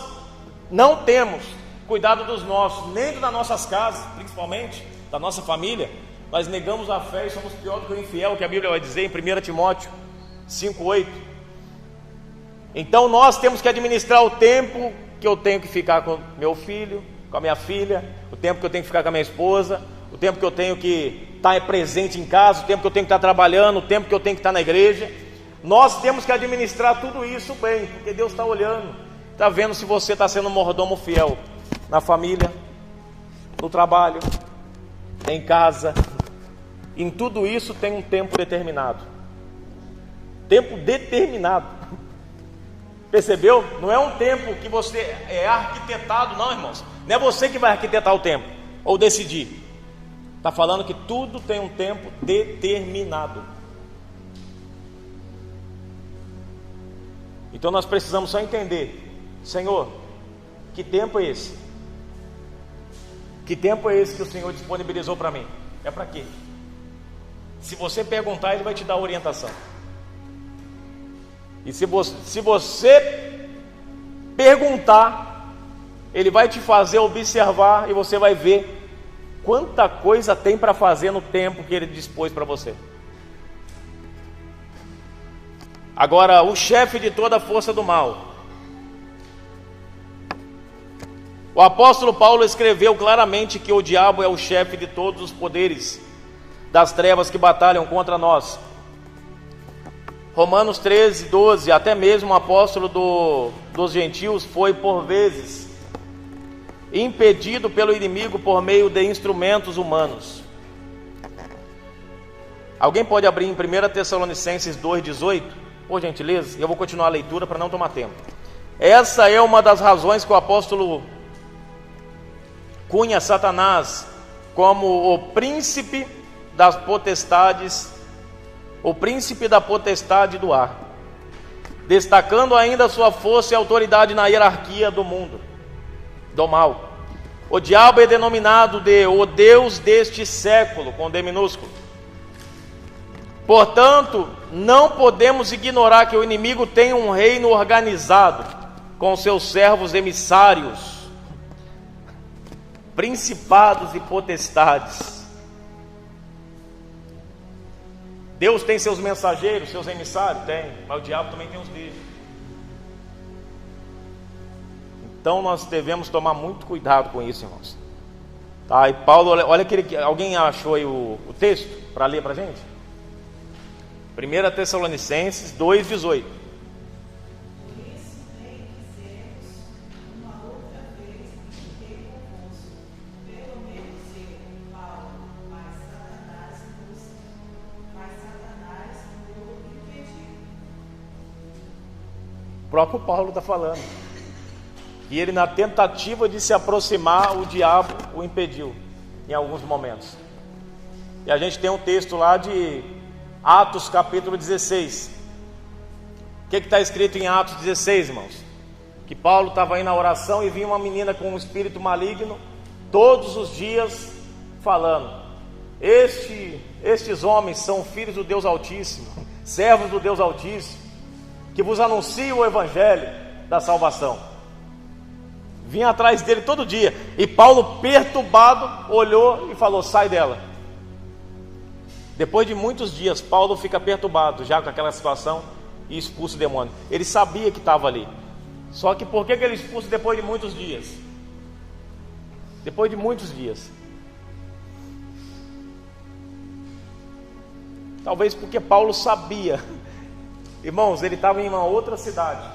não temos cuidado dos nossos, nem das nossas casas, principalmente da nossa família, nós negamos a fé e somos pior do que o infiel, que a Bíblia vai dizer em 1 Timóteo 5:8. Então nós temos que administrar o tempo que eu tenho que ficar com meu filho, com a minha filha, o tempo que eu tenho que ficar com a minha esposa, o tempo que eu tenho que estar presente em casa, o tempo que eu tenho que estar trabalhando, o tempo que eu tenho que estar na igreja. Nós temos que administrar tudo isso bem, porque Deus está olhando, está vendo se você está sendo um mordomo fiel na família, no trabalho, em casa. Em tudo isso tem um tempo determinado. Tempo determinado. Percebeu? Não é um tempo que você é arquitetado, não, irmãos. Não é você que vai arquitetar o tempo ou decidir. Está falando que tudo tem um tempo determinado. Então nós precisamos só entender: Senhor, que tempo é esse? Que tempo é esse que o Senhor disponibilizou para mim? É para quê? Se você perguntar, Ele vai te dar orientação. E se você perguntar, Ele vai te fazer observar, e você vai ver quanta coisa tem para fazer no tempo que Ele dispôs para você. Agora, o chefe de toda a força do mal. O apóstolo Paulo escreveu claramente que o diabo é o chefe de todos os poderes das trevas que batalham contra nós. Romanos 13:12, até mesmo o apóstolo dos gentios foi por vezes impedido pelo inimigo por meio de instrumentos humanos. Alguém pode abrir em 1 Tessalonicenses 2:18? Por gentileza, eu vou continuar a leitura para não tomar tempo. Essa é uma das razões que o apóstolo cunha Satanás como o príncipe das potestades, o príncipe da potestade do ar, destacando ainda sua força e autoridade na hierarquia do mundo, do mal. O diabo é denominado de o Deus deste século, com D minúsculo. Portanto, não podemos ignorar que o inimigo tem um reino organizado, com seus servos emissários, principados e potestades. Deus tem seus mensageiros, seus emissários? Tem, mas o diabo também tem os dele. Então nós devemos tomar muito cuidado com isso, irmãos. Tá, e Paulo, olha que alguém achou aí o texto para ler para a gente? 1 Tessalonicenses 2:18. O próprio Paulo está falando que ele, na tentativa de se aproximar, o diabo o impediu em alguns momentos. E a gente tem um texto lá de Atos capítulo 16. O que está escrito em Atos 16, irmãos? Que Paulo estava aí na oração e vinha uma menina com um espírito maligno todos os dias falando: estes homens são filhos do Deus Altíssimo, servos do Deus Altíssimo, que vos anunciam o evangelho da salvação. Vinha atrás dele todo dia. E Paulo, perturbado, olhou e falou: sai dela. Depois de muitos dias, Paulo fica perturbado já com aquela situação e expulsa o demônio. Ele sabia que estava ali. Só que por que ele expulsa depois de muitos dias? Depois de muitos dias. Talvez porque Paulo sabia. Irmãos, ele estava em uma outra cidade.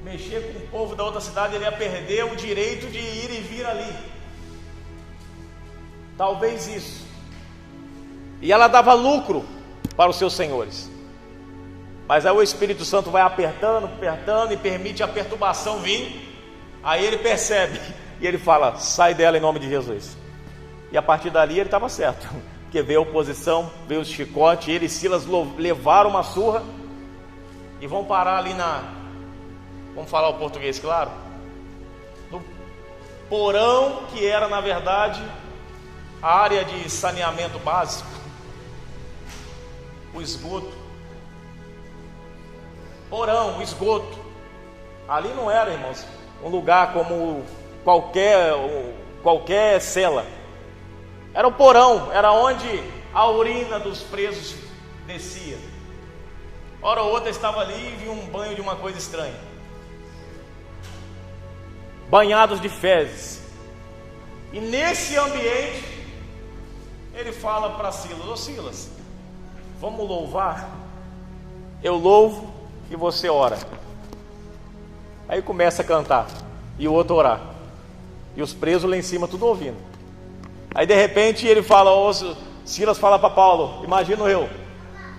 Mexer com o povo da outra cidade, ele ia perder o direito de ir e vir ali. Talvez isso. E ela dava lucro para os seus senhores. Mas aí o Espírito Santo vai apertando, apertando e permite a perturbação vir. Aí ele percebe e ele fala: sai dela em nome de Jesus. E a partir dali ele estava certo, porque veio a oposição, veio o chicote. Ele e Silas levaram uma surra e vão parar ali vamos falar o português claro, no porão, que era na verdade a área de saneamento básico, o esgoto. Porão, o esgoto. Ali não era, irmãos, um lugar como qualquer cela. Era o porão, era onde a urina dos presos descia. Hora ou outra estava ali e vinha um banho de uma coisa estranha. Banhados de fezes. E nesse ambiente, ele fala para Silas: ô Silas, vamos louvar? Eu louvo e você ora. Aí começa a cantar e o outro orar. E os presos lá em cima tudo ouvindo. Aí de repente ele fala, Silas fala para Paulo: imagino eu,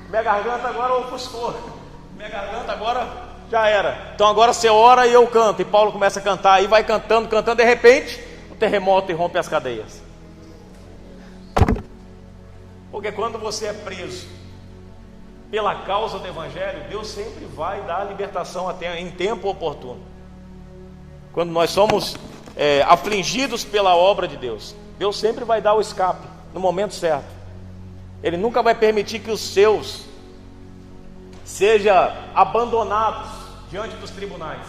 minha garganta agora ofuscou, minha garganta agora já era, então agora você ora e eu canto. E Paulo começa a cantar, aí vai cantando, de repente o terremoto irrompe as cadeias. Porque quando você é preso pela causa do Evangelho, Deus sempre vai dar a libertação até em tempo oportuno. Quando nós somos afligidos pela obra de Deus, Deus sempre vai dar o escape no momento certo. Ele nunca vai permitir que os seus sejam abandonados diante dos tribunais.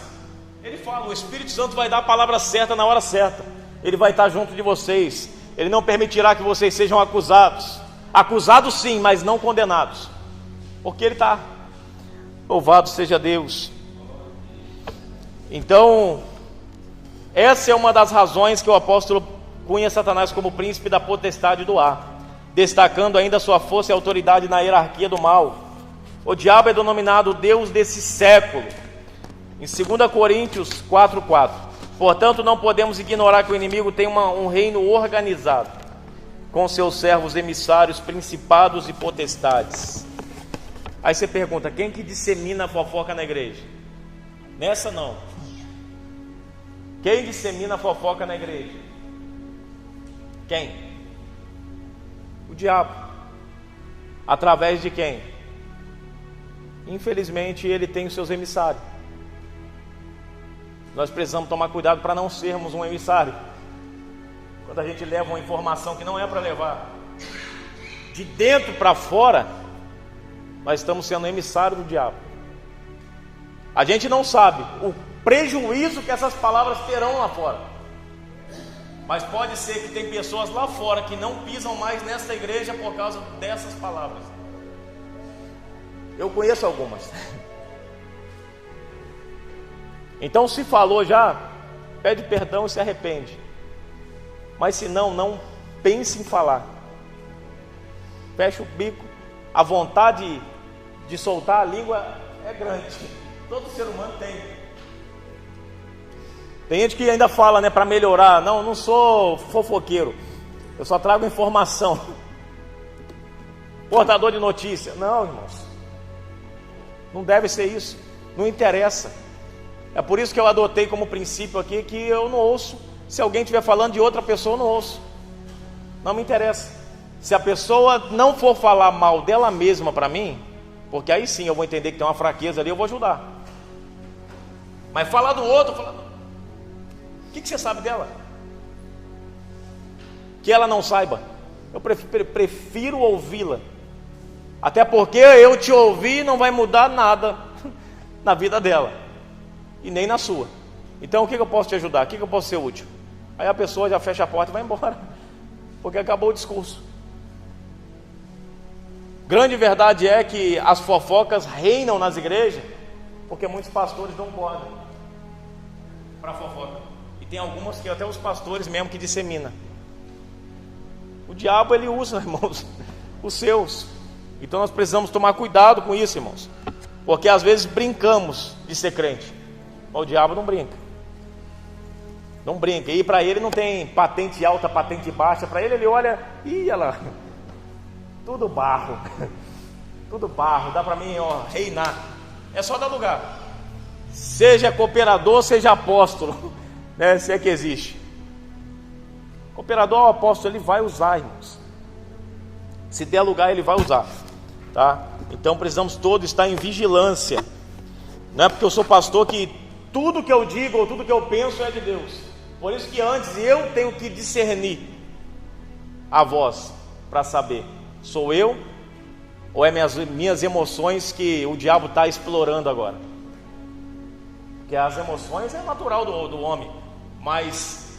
Ele fala: o Espírito Santo vai dar a palavra certa na hora certa. Ele vai estar junto de vocês. Ele não permitirá que vocês sejam acusados. Acusados sim, mas não condenados, porque Ele está. Louvado seja Deus. Então, essa é uma das razões que o apóstolo cunha Satanás como príncipe da potestade do ar, destacando ainda sua força e autoridade na hierarquia do mal. O diabo é denominado Deus desse século, em 2 Coríntios 4:4. Portanto, não podemos ignorar que o inimigo tem um reino organizado, com seus servos emissários, principados e potestades. Aí você pergunta: quem que dissemina a fofoca na igreja? Nessa não. Quem dissemina a fofoca na igreja? Quem? O diabo. Através de quem? Infelizmente ele tem os seus emissários. Nós precisamos tomar cuidado para não sermos um emissário. Quando a gente leva uma informação que não é para levar, de dentro para fora, nós estamos sendo emissário do diabo. A gente não sabe o prejuízo que essas palavras terão lá fora, mas pode ser que tem pessoas lá fora que não pisam mais nessa igreja por causa dessas palavras. Eu conheço algumas. Então, se falou já, pede perdão e se arrepende. Mas se não, não pense em falar. Fecha o bico. A vontade de soltar a língua é grande. Todo ser humano tem. Tem gente que ainda fala, para melhorar: não sou fofoqueiro, eu só trago informação. Portador de notícia. Não, irmãos, não deve ser isso. Não interessa. É por isso que eu adotei como princípio aqui que eu não ouço. Se alguém estiver falando de outra pessoa, eu não ouço. Não me interessa. Se a pessoa não for falar mal dela mesma para mim, porque aí sim eu vou entender que tem uma fraqueza ali, eu vou ajudar. Mas falar do outro, o que você sabe dela? Que ela não saiba. Eu prefiro ouvi-la. Até porque eu te ouvir não vai mudar nada na vida dela e nem na sua. Então o que eu posso te ajudar? O que eu posso ser útil? Aí a pessoa já fecha a porta e vai embora, porque acabou o discurso. Grande verdade é que as fofocas reinam nas igrejas, porque muitos pastores dão corda para fofoca. E tem algumas que até os pastores mesmo que dissemina. O diabo ele usa, irmãos, os seus. Então nós precisamos tomar cuidado com isso, irmãos, porque às vezes brincamos de ser crente, mas o diabo não brinca. Não brinca. E para ele não tem patente alta, patente baixa. Para ele olha, olha lá, tudo barro, tudo barro. Dá para mim reinar. É só dar lugar. Seja cooperador, seja apóstolo, né? Se é que existe. Cooperador ou apóstolo, ele vai usar, irmãos. Se der lugar, ele vai usar, tá? Então precisamos todos estar em vigilância. Não é porque eu sou pastor que tudo que eu digo ou tudo que eu penso é de Deus. Por isso que antes eu tenho que discernir a voz para saber, sou eu ou é minhas emoções que o diabo está explorando agora? Porque as emoções é natural do homem, mas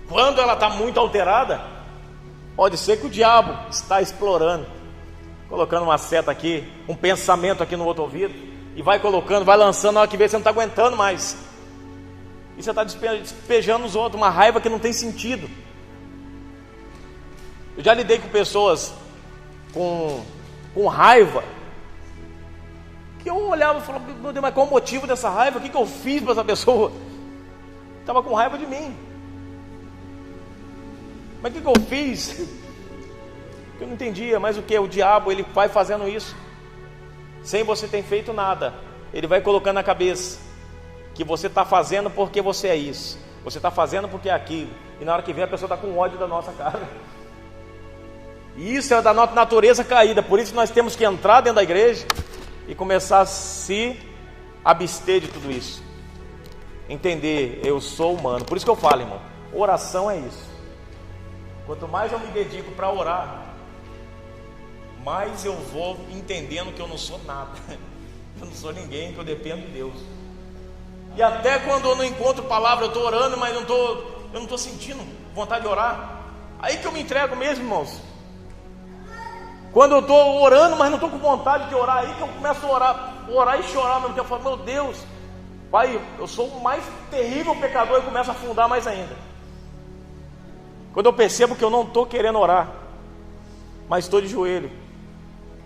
quando ela está muito alterada, pode ser que o diabo está explorando, colocando uma seta aqui, um pensamento aqui no outro ouvido, e vai colocando, vai lançando, na hora que vê, você não está aguentando mais, e você está despejando nos outros uma raiva que não tem sentido. Eu já lidei com pessoas com raiva, que eu olhava e falava, meu Deus, mas qual o motivo dessa raiva? O que eu fiz para essa pessoa? Estava com raiva de mim. Mas o que eu fiz? Eu não entendia, mas o que? O diabo, ele vai fazendo isso, sem você ter feito nada. Ele vai colocando na cabeça que você está fazendo porque você é isso, você está fazendo porque é aquilo, e na hora que vem a pessoa está com ódio da nossa cara. E isso é da nossa natureza caída. Por isso nós temos que entrar dentro da igreja e começar a se abster de tudo isso. Entender, eu sou humano. Por isso que eu falo, irmão, oração é isso. Quanto mais eu me dedico para orar, mais eu vou entendendo que eu não sou nada. Eu não sou ninguém, que eu dependo de Deus. E até quando eu não encontro palavra, eu estou orando, mas eu não estou sentindo vontade de orar. Aí que eu me entrego mesmo, irmãos. Quando eu estou orando, mas não estou com vontade de orar, aí que eu começo a orar e chorar ao mesmo tempo. Eu falo, meu Deus, Pai, eu sou o mais terrível pecador, e começo a afundar mais ainda. Quando eu percebo que eu não estou querendo orar, mas estou de joelho.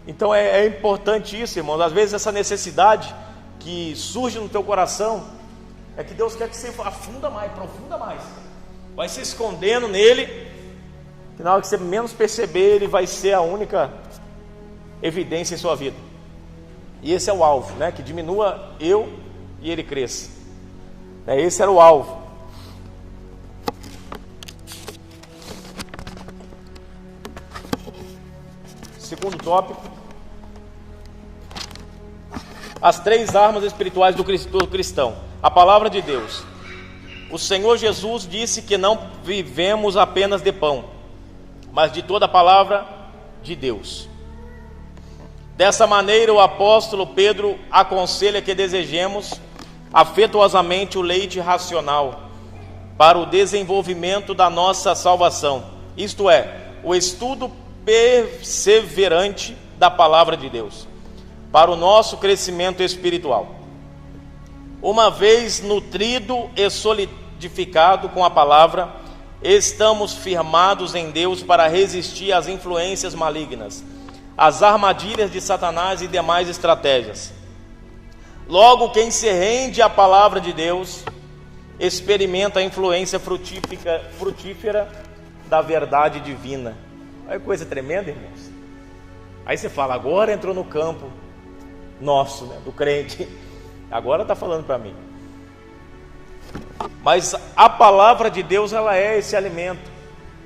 Então é importante isso, irmãos. Às vezes essa necessidade que surge no teu coração, é que Deus quer que você afunda mais, aprofunda mais. Vai se escondendo nele, que na hora que você menos perceber, ele vai ser a única evidência em sua vida. E esse é o alvo, né? Que diminua eu e ele cresça. Esse era o alvo. Segundo tópico: as 3 armas espirituais do cristão. A palavra de Deus. O Senhor Jesus disse que não vivemos apenas de pão, mas de toda a palavra de Deus. Dessa maneira, o apóstolo Pedro aconselha que desejemos afetuosamente o leite racional para o desenvolvimento da nossa salvação, isto é, o estudo perseverante da palavra de Deus, para o nosso crescimento espiritual. Uma vez nutrido e solidificado com a palavra, estamos firmados em Deus para resistir às influências malignas, às armadilhas de Satanás e demais estratégias. Logo, quem se rende à palavra de Deus experimenta a influência frutífera da verdade divina. Olha que coisa tremenda, irmãos. Aí você fala, agora entrou no campo nosso, né, do crente. Agora está falando para mim. Mas a palavra de Deus, ela é esse alimento,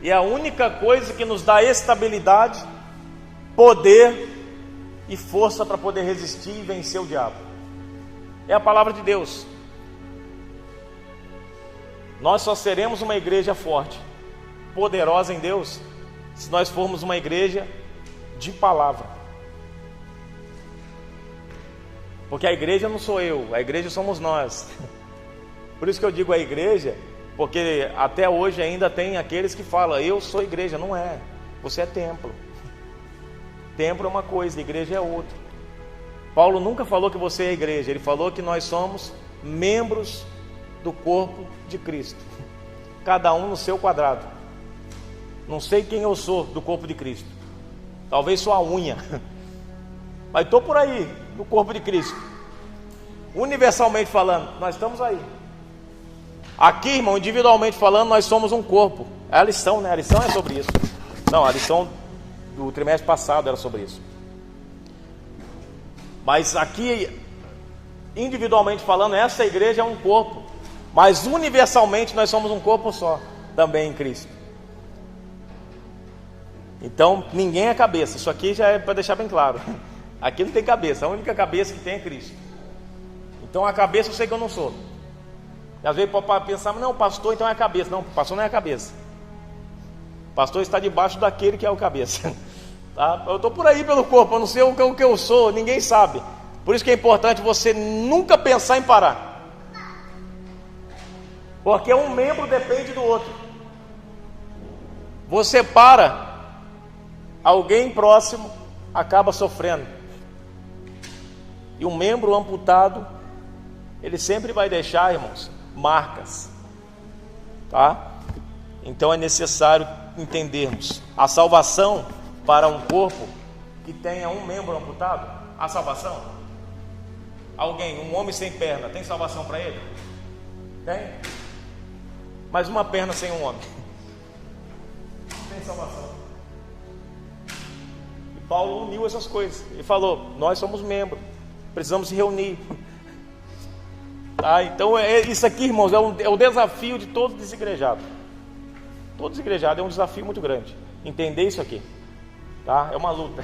e é a única coisa que nos dá estabilidade, poder e força para poder resistir e vencer o diabo. É a palavra de Deus. Nós só seremos uma igreja forte, poderosa em Deus, se nós formos uma igreja de palavra. Porque a igreja não sou eu, a igreja somos nós. Por isso que eu digo a igreja, porque até hoje ainda tem aqueles que falam, eu sou igreja. Não é, você é templo. Templo é uma coisa, igreja é outra. Paulo nunca falou que você é igreja, ele falou que nós somos membros do corpo de Cristo, cada um no seu quadrado. Não sei quem eu sou do corpo de Cristo, talvez sou a unha, mas estou por aí, no corpo de Cristo. Universalmente falando, nós estamos aí. Aqui, irmão, individualmente falando, nós somos um corpo. É a lição, né? A lição é sobre isso. Não, a lição do trimestre passado era sobre isso. Mas aqui, individualmente falando, essa igreja é um corpo, mas universalmente nós somos um corpo só, também em Cristo. Então ninguém é cabeça. Isso aqui já é para deixar bem claro. Aqui não tem cabeça, a única cabeça que tem é Cristo. Então a cabeça eu sei que eu não sou. E às vezes pode pensar, não, pastor então é a cabeça. Não, pastor não é a cabeça. O pastor está debaixo daquele que é o cabeça. Tá? Eu estou por aí pelo corpo, eu não sei o que eu sou, ninguém sabe. Por isso que é importante você nunca pensar em parar. Porque um membro depende do outro. Você para, alguém próximo acaba sofrendo. E um membro amputado, ele sempre vai deixar, irmãos, marcas. Tá? Então é necessário entendermos a salvação para um corpo que tenha um membro amputado. Há salvação? Alguém, um homem sem perna, tem salvação para ele? Tem? Mas uma perna sem um homem, tem salvação. E Paulo uniu essas coisas. Ele falou, nós somos membros, precisamos se reunir. Tá? Então isso aqui, irmãos, é o desafio de todo desigrejado. Todo desigrejado é um desafio muito grande. Entender isso aqui, tá? É uma luta.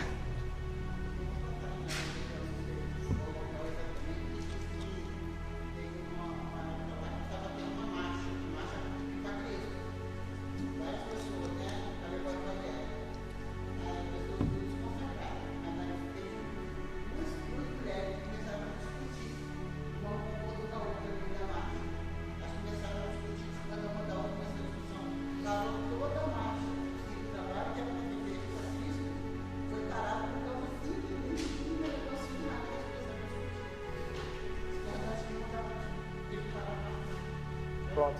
Pronto.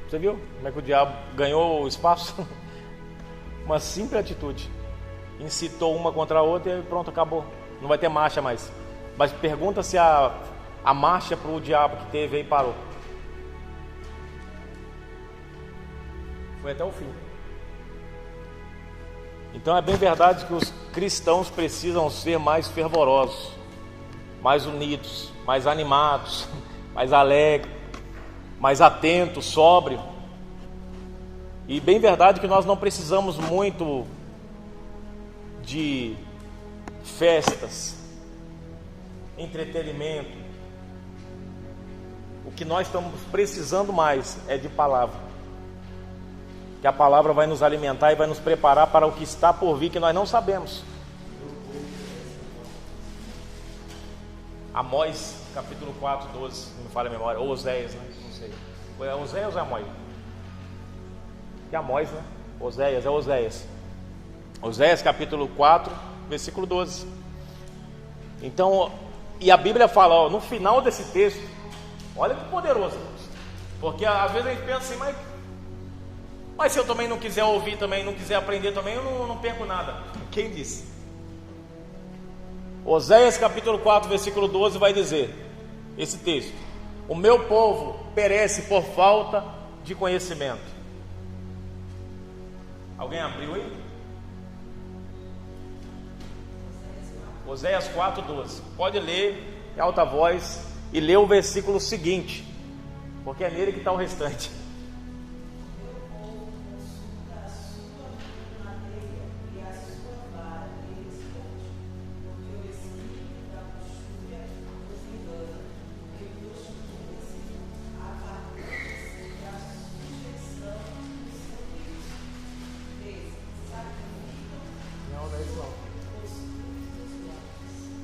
Você viu como é que o diabo ganhou o espaço? Uma simples atitude. Incitou uma contra a outra e pronto, acabou. Não vai ter marcha mais. Mas pergunta se a marcha para o diabo que teve aí parou. Foi até o fim. Então é bem verdade que os cristãos precisam ser mais fervorosos, mais unidos, mais animados, mais alegres, mais atento, sóbrio. E bem verdade que nós não precisamos muito de festas, entretenimento. O que nós estamos precisando mais é de palavra. Que a palavra vai nos alimentar e vai nos preparar para o que está por vir, que nós não sabemos. Amós, capítulo 4, 12, não me falha a memória, ou Oséias, né? Não sei. É Oséias ou é Amós? Que é Amós, né? Oséias, é Oséias. Oséias, capítulo 4, versículo 12. Então, e a Bíblia fala, ó, no final desse texto, olha que poderoso, porque às vezes a gente pensa assim, mas se eu também não quiser ouvir, também não quiser aprender, também eu não perco nada. Quem disse? Oséias capítulo 4, versículo 12 vai dizer, esse texto: o meu povo perece por falta de conhecimento. Alguém abriu aí? Oséias 4, 12. Pode ler em alta voz e ler o versículo seguinte, porque é nele que está o restante.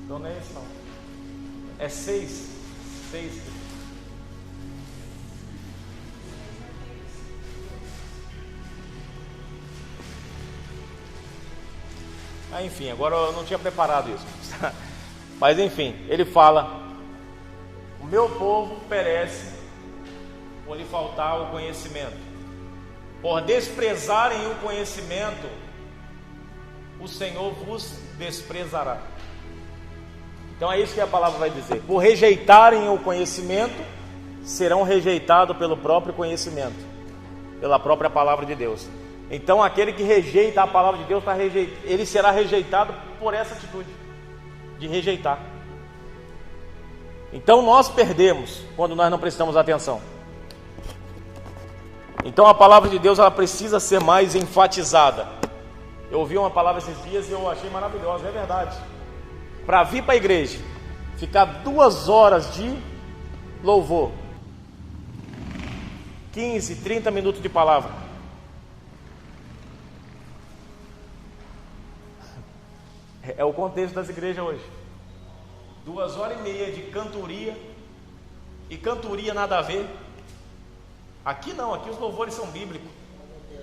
Então não é esse não. É 6. Enfim, agora eu não tinha preparado isso. Mas enfim, ele fala: o meu povo perece por lhe faltar o conhecimento. Por desprezarem o conhecimento, o Senhor vos desprezará. Então é isso que a palavra vai dizer. Por rejeitarem o conhecimento, serão rejeitados pelo próprio conhecimento, pela própria palavra de Deus. Então aquele que rejeita a palavra de Deus, ele será rejeitado por essa atitude de rejeitar. Então nós perdemos quando nós não prestamos atenção. Então a palavra de Deus, ela precisa ser mais enfatizada. Eu ouvi uma palavra esses dias e eu achei maravilhosa, é verdade. Para vir para a igreja, ficar 2 horas de louvor, 15, 30 minutos de palavra. É o contexto das igrejas hoje. 2h30 de cantoria, e cantoria nada a ver. Aqui não, aqui os louvores são bíblicos,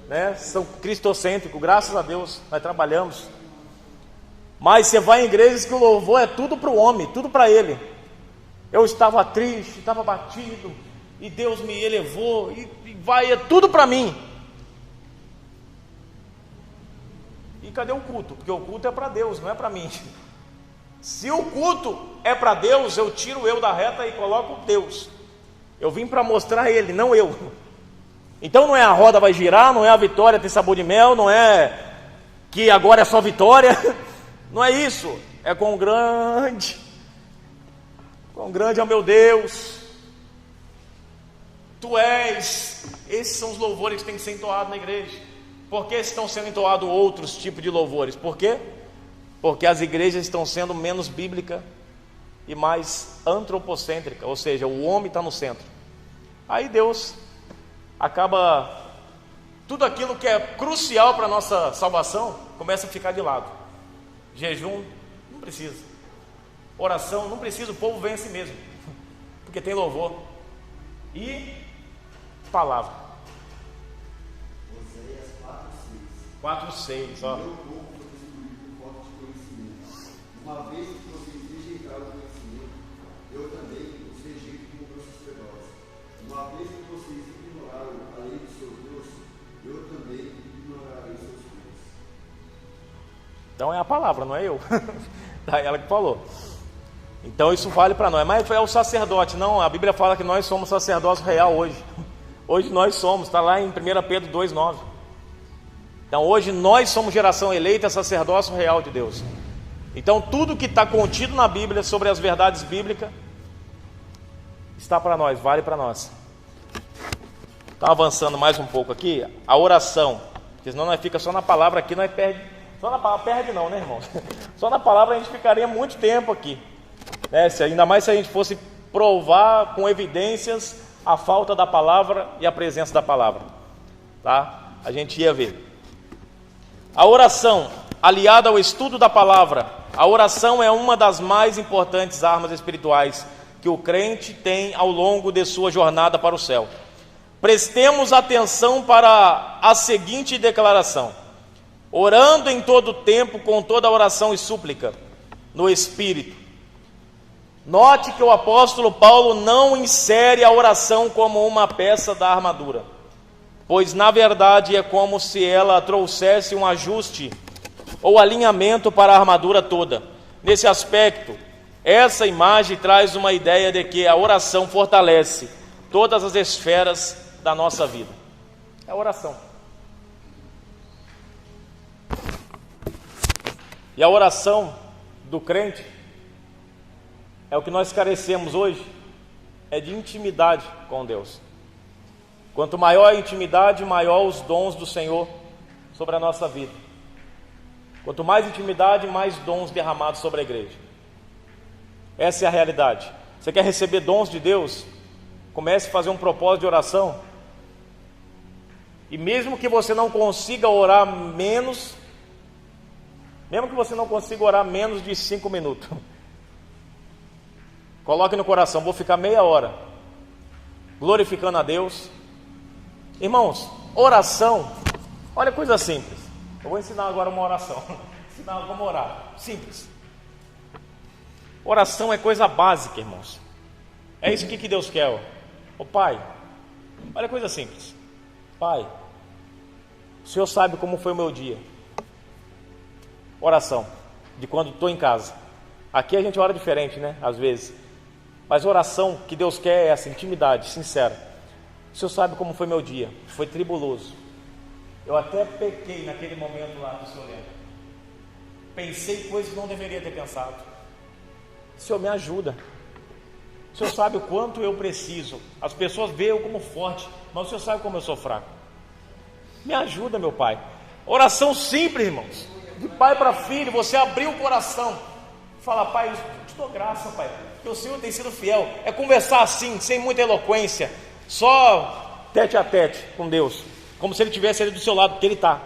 né? São cristocêntricos, graças a Deus, nós trabalhamos. Mas você vai em igrejas que o louvor é tudo para o homem, tudo para ele. Eu estava triste, estava batido, e Deus me elevou, e vai, é tudo para mim. E cadê o culto? Porque o culto é para Deus, não é para mim. Se o culto é para Deus, eu tiro eu da reta e coloco Deus. Eu vim para mostrar Ele, não eu. Então não é a roda vai girar, não é a vitória ter sabor de mel, não é que agora é só vitória. Não é isso. É quão grande é o meu Deus. Tu és. Esses são os louvores que têm que ser entoados na igreja. Por que estão sendo entoados outros tipos de louvores? Por quê? Porque as igrejas estão sendo menos bíblicas e mais antropocêntrica, ou seja, o homem está no centro. Aí Deus acaba, tudo aquilo que é crucial para a nossa salvação começa a ficar de lado. Jejum, não precisa. Oração, não precisa, o povo vem a si mesmo, porque tem louvor. E palavra. Oséias 4:6, ó. Meu povo foi destruído por falta de conhecimento. Uma vez que vocês rejeitaram o conhecimento, eu também os rejeito como meus sacerdotes. Uma vez que vocês ignoraram a lei de seu Deus, eu também ignorarei seus filhos. Então é a palavra, não é eu. É ela que falou. Então isso vale para nós. Mas é o sacerdote. Não, a Bíblia fala que nós somos sacerdócio real hoje. Hoje nós somos, está lá em 1 Pedro 2,9. Então hoje nós somos geração eleita, sacerdócio real de Deus. Então tudo que está contido na Bíblia sobre as verdades bíblicas está para nós, vale para nós. Está avançando mais um pouco aqui, a oração, porque senão nós fica só na palavra aqui, nós perde. Só na palavra, perde não, né, irmão? Só na palavra a gente ficaria muito tempo aqui, né? Ainda mais se a gente fosse provar com evidências a falta da palavra e a presença da palavra, tá? A gente ia ver. A oração, aliada ao estudo da palavra, a oração é uma das mais importantes armas espirituais que o crente tem ao longo de sua jornada para o céu. Prestemos atenção para a seguinte declaração: orando em todo tempo, com toda oração e súplica, no Espírito. Note que o apóstolo Paulo não insere a oração como uma peça da armadura, pois na verdade é como se ela trouxesse um ajuste ou alinhamento para a armadura toda. Nesse aspecto, essa imagem traz uma ideia de que a oração fortalece todas as esferas da nossa vida. É a oração. E a oração do crente é o que nós carecemos hoje, é de intimidade com Deus. Quanto maior a intimidade, maior os dons do Senhor sobre a nossa vida. Quanto mais intimidade, mais dons derramados sobre a igreja. Essa é a realidade. Você quer receber dons de Deus? Comece a fazer um propósito de oração. E mesmo que você não consiga orar menos, de 5 minutos, coloque no coração, vou ficar meia hora glorificando a Deus. Irmãos, oração, olha coisa simples. Eu vou ensinar agora uma oração. Ensinar como orar, simples. Oração é coisa básica, irmãos. É isso que Deus quer. Ô Pai, olha coisa simples. Pai, o Senhor sabe como foi o meu dia. Oração, de quando estou em casa. Aqui a gente ora diferente, né? Às vezes. Mas oração que Deus quer é essa, intimidade, sincera. O Senhor sabe como foi meu dia. Foi tribuloso. Eu até pequei naquele momento lá do Senhor lembra. Pensei coisas que não deveria ter pensado. Senhor, me ajuda. Senhor sabe o quanto eu preciso. As pessoas veem eu como forte, mas o Senhor sabe como eu sou fraco. Me ajuda, meu Pai. Oração simples, irmãos. De pai para filho, você abrir o coração. Fala, Pai, eu te dou graça, Pai, porque o Senhor tem sido fiel. É conversar assim, sem muita eloquência, só tete a tete com Deus, como se Ele estivesse ali do seu lado, porque Ele está.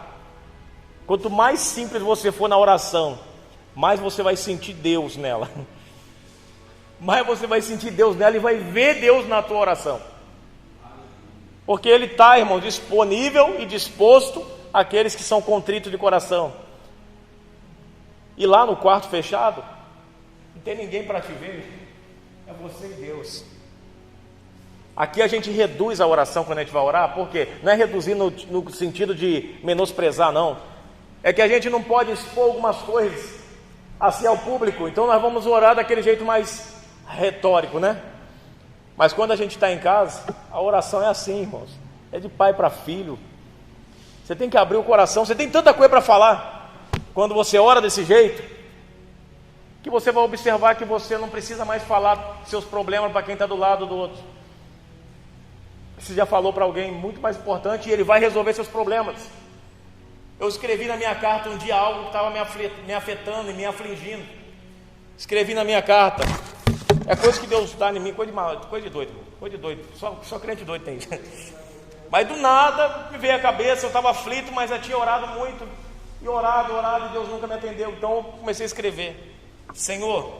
Quanto mais simples você for na oração, mais você vai sentir Deus nela. Mais você vai sentir Deus nela e vai ver Deus na tua oração. Porque Ele está, irmão, disponível e disposto àqueles que são contritos de coração. E lá no quarto fechado, não tem ninguém para te ver, é você e Deus. Aqui a gente reduz a oração quando a gente vai orar, porque não é reduzir no sentido de menosprezar, não. É que a gente não pode expor algumas coisas assim ao público, então nós vamos orar daquele jeito mais retórico, né? Mas quando a gente está em casa, a oração é assim, irmãos, é de pai para filho. Você tem que abrir o coração, você tem tanta coisa para falar. Quando você ora desse jeito, que você vai observar que você não precisa mais falar seus problemas para quem está do lado do outro. Você já falou para alguém muito mais importante e ele vai resolver seus problemas. Eu escrevi na minha carta um dia algo que estava me afetando e me afligindo. Escrevi na minha carta. É coisa que Deus dá em mim, coisa de doido. Coisa de doido. Só crente doido tem. Mas do nada me veio a cabeça, eu estava aflito, mas eu tinha orado muito. E orado, e Deus nunca me atendeu. Então eu comecei a escrever. Senhor,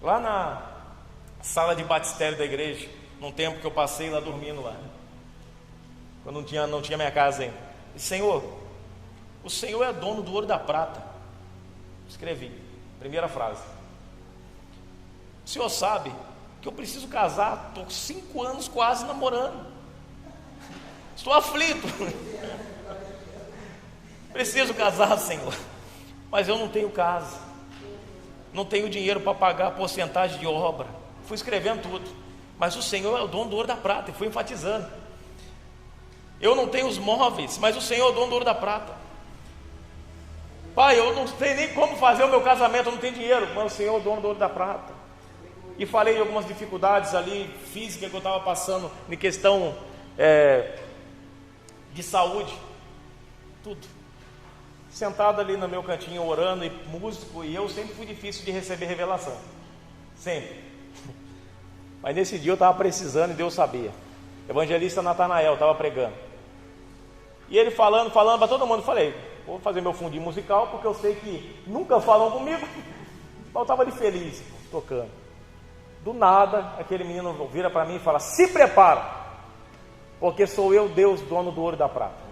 lá na sala de batistério da igreja, num tempo que eu passei lá dormindo lá, quando não tinha minha casa ainda. Senhor, o Senhor é dono do ouro e da prata. Escrevi, primeira frase. O Senhor sabe que eu preciso casar, estou 5 anos quase namorando. Estou aflito. Preciso casar, Senhor, mas eu não tenho casa, não tenho dinheiro para pagar a porcentagem de obra. Fui escrevendo tudo, mas o Senhor é o dono do ouro e da prata, e fui enfatizando. Eu não tenho os móveis, mas o Senhor é o dono do ouro e da prata. Pai, eu não sei nem como fazer o meu casamento, eu não tenho dinheiro, mas o Senhor é o dono do ouro e da prata. E falei de algumas dificuldades ali, físicas que eu estava passando, em questão de saúde, tudo. Sentado ali no meu cantinho orando, e músico, e eu sempre fui difícil de receber revelação, sempre. Mas nesse dia eu estava precisando e Deus sabia. Evangelista Natanael estava pregando, e ele falando para todo mundo. Falei, vou fazer meu fundinho musical, porque eu sei que nunca falam comigo. Mas eu estava ali feliz, tocando. Do nada, aquele menino vira para mim e fala: se prepara, porque sou eu, Deus, dono do ouro e da prata.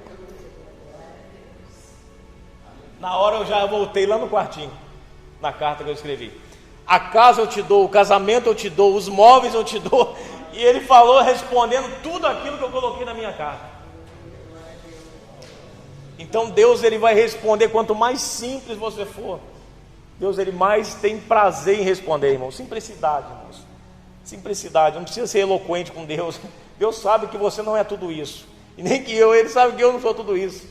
Na hora eu já voltei lá no quartinho, na carta que eu escrevi. A casa eu te dou, o casamento eu te dou, os móveis eu te dou. E ele falou respondendo tudo aquilo que eu coloquei na minha carta. Então Deus, ele vai responder. Quanto mais simples você for, Deus, ele mais tem prazer em responder, irmão. Simplicidade, irmãos. Simplicidade, não precisa ser eloquente com Deus. Deus sabe que você não é tudo isso, e nem que eu, ele sabe que eu não sou tudo isso.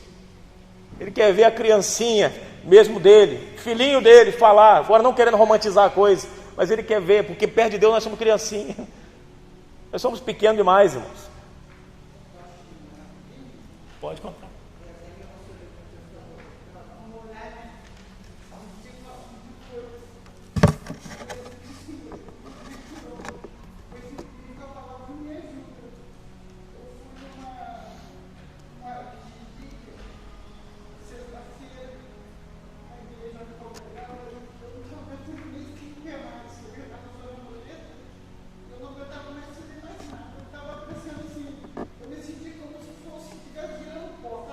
Ele quer ver a criancinha mesmo dele, filhinho dele, falar. Agora não querendo romantizar a coisa, mas ele quer ver, porque perto de Deus nós somos criancinha. Nós somos pequenos demais, irmãos. Pode comprar. Eu me senti como se fosse ficar virando porta.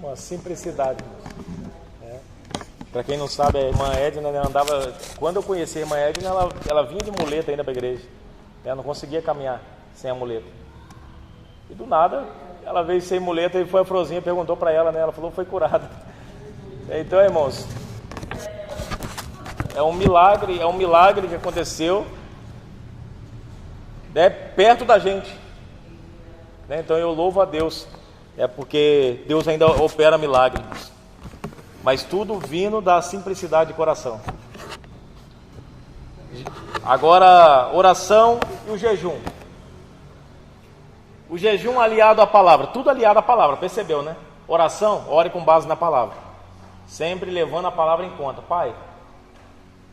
Uma simplicidade. Para quem não sabe, a irmã Edna, né, andava. Quando eu conheci a irmã Edna, ela vinha de muleta ainda para a igreja. Ela não conseguia caminhar sem a muleta. E do nada, ela veio sem muleta e foi a Frozinha e perguntou para ela, né? Ela falou que foi curada. Então, irmãos, é um milagre que aconteceu, né, perto da gente. Né? Então eu louvo a Deus, porque Deus ainda opera milagres. Mas tudo vindo da simplicidade de coração. Agora, oração e o jejum. O jejum aliado à palavra, tudo aliado à palavra, percebeu, né? Oração, ore com base na palavra, sempre levando a palavra em conta. Pai,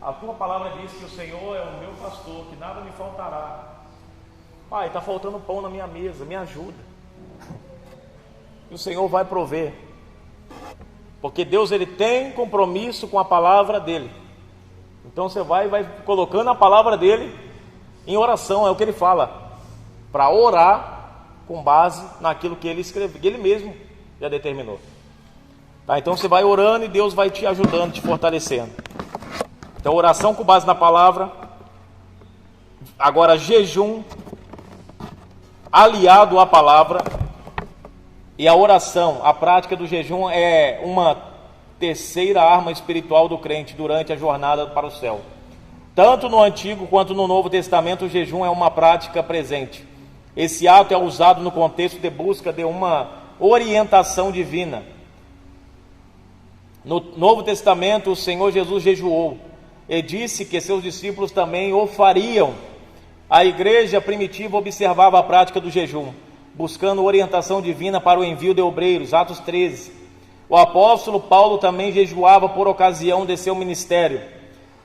a tua palavra diz que o Senhor é o meu pastor, que nada me faltará. Pai, está faltando pão na minha mesa, me ajuda. E o Senhor vai prover, porque Deus, ele tem compromisso com a palavra dele. Então você vai colocando a palavra dele em oração, é o que ele fala, para orar com base naquilo que ele escreveu, que ele mesmo já determinou. Tá? Então você vai orando e Deus vai te ajudando, te fortalecendo. Então oração com base na palavra. Agora jejum aliado à palavra. E a oração, a prática do jejum é uma terceira arma espiritual do crente durante a jornada para o céu. Tanto no Antigo quanto no Novo Testamento, o jejum é uma prática presente. Esse ato é usado no contexto de busca de uma orientação divina. No Novo Testamento, o Senhor Jesus jejuou e disse que seus discípulos também o fariam. A igreja primitiva observava a prática do jejum, buscando orientação divina para o envio de obreiros, Atos 13. O apóstolo Paulo também jejuava por ocasião de seu ministério.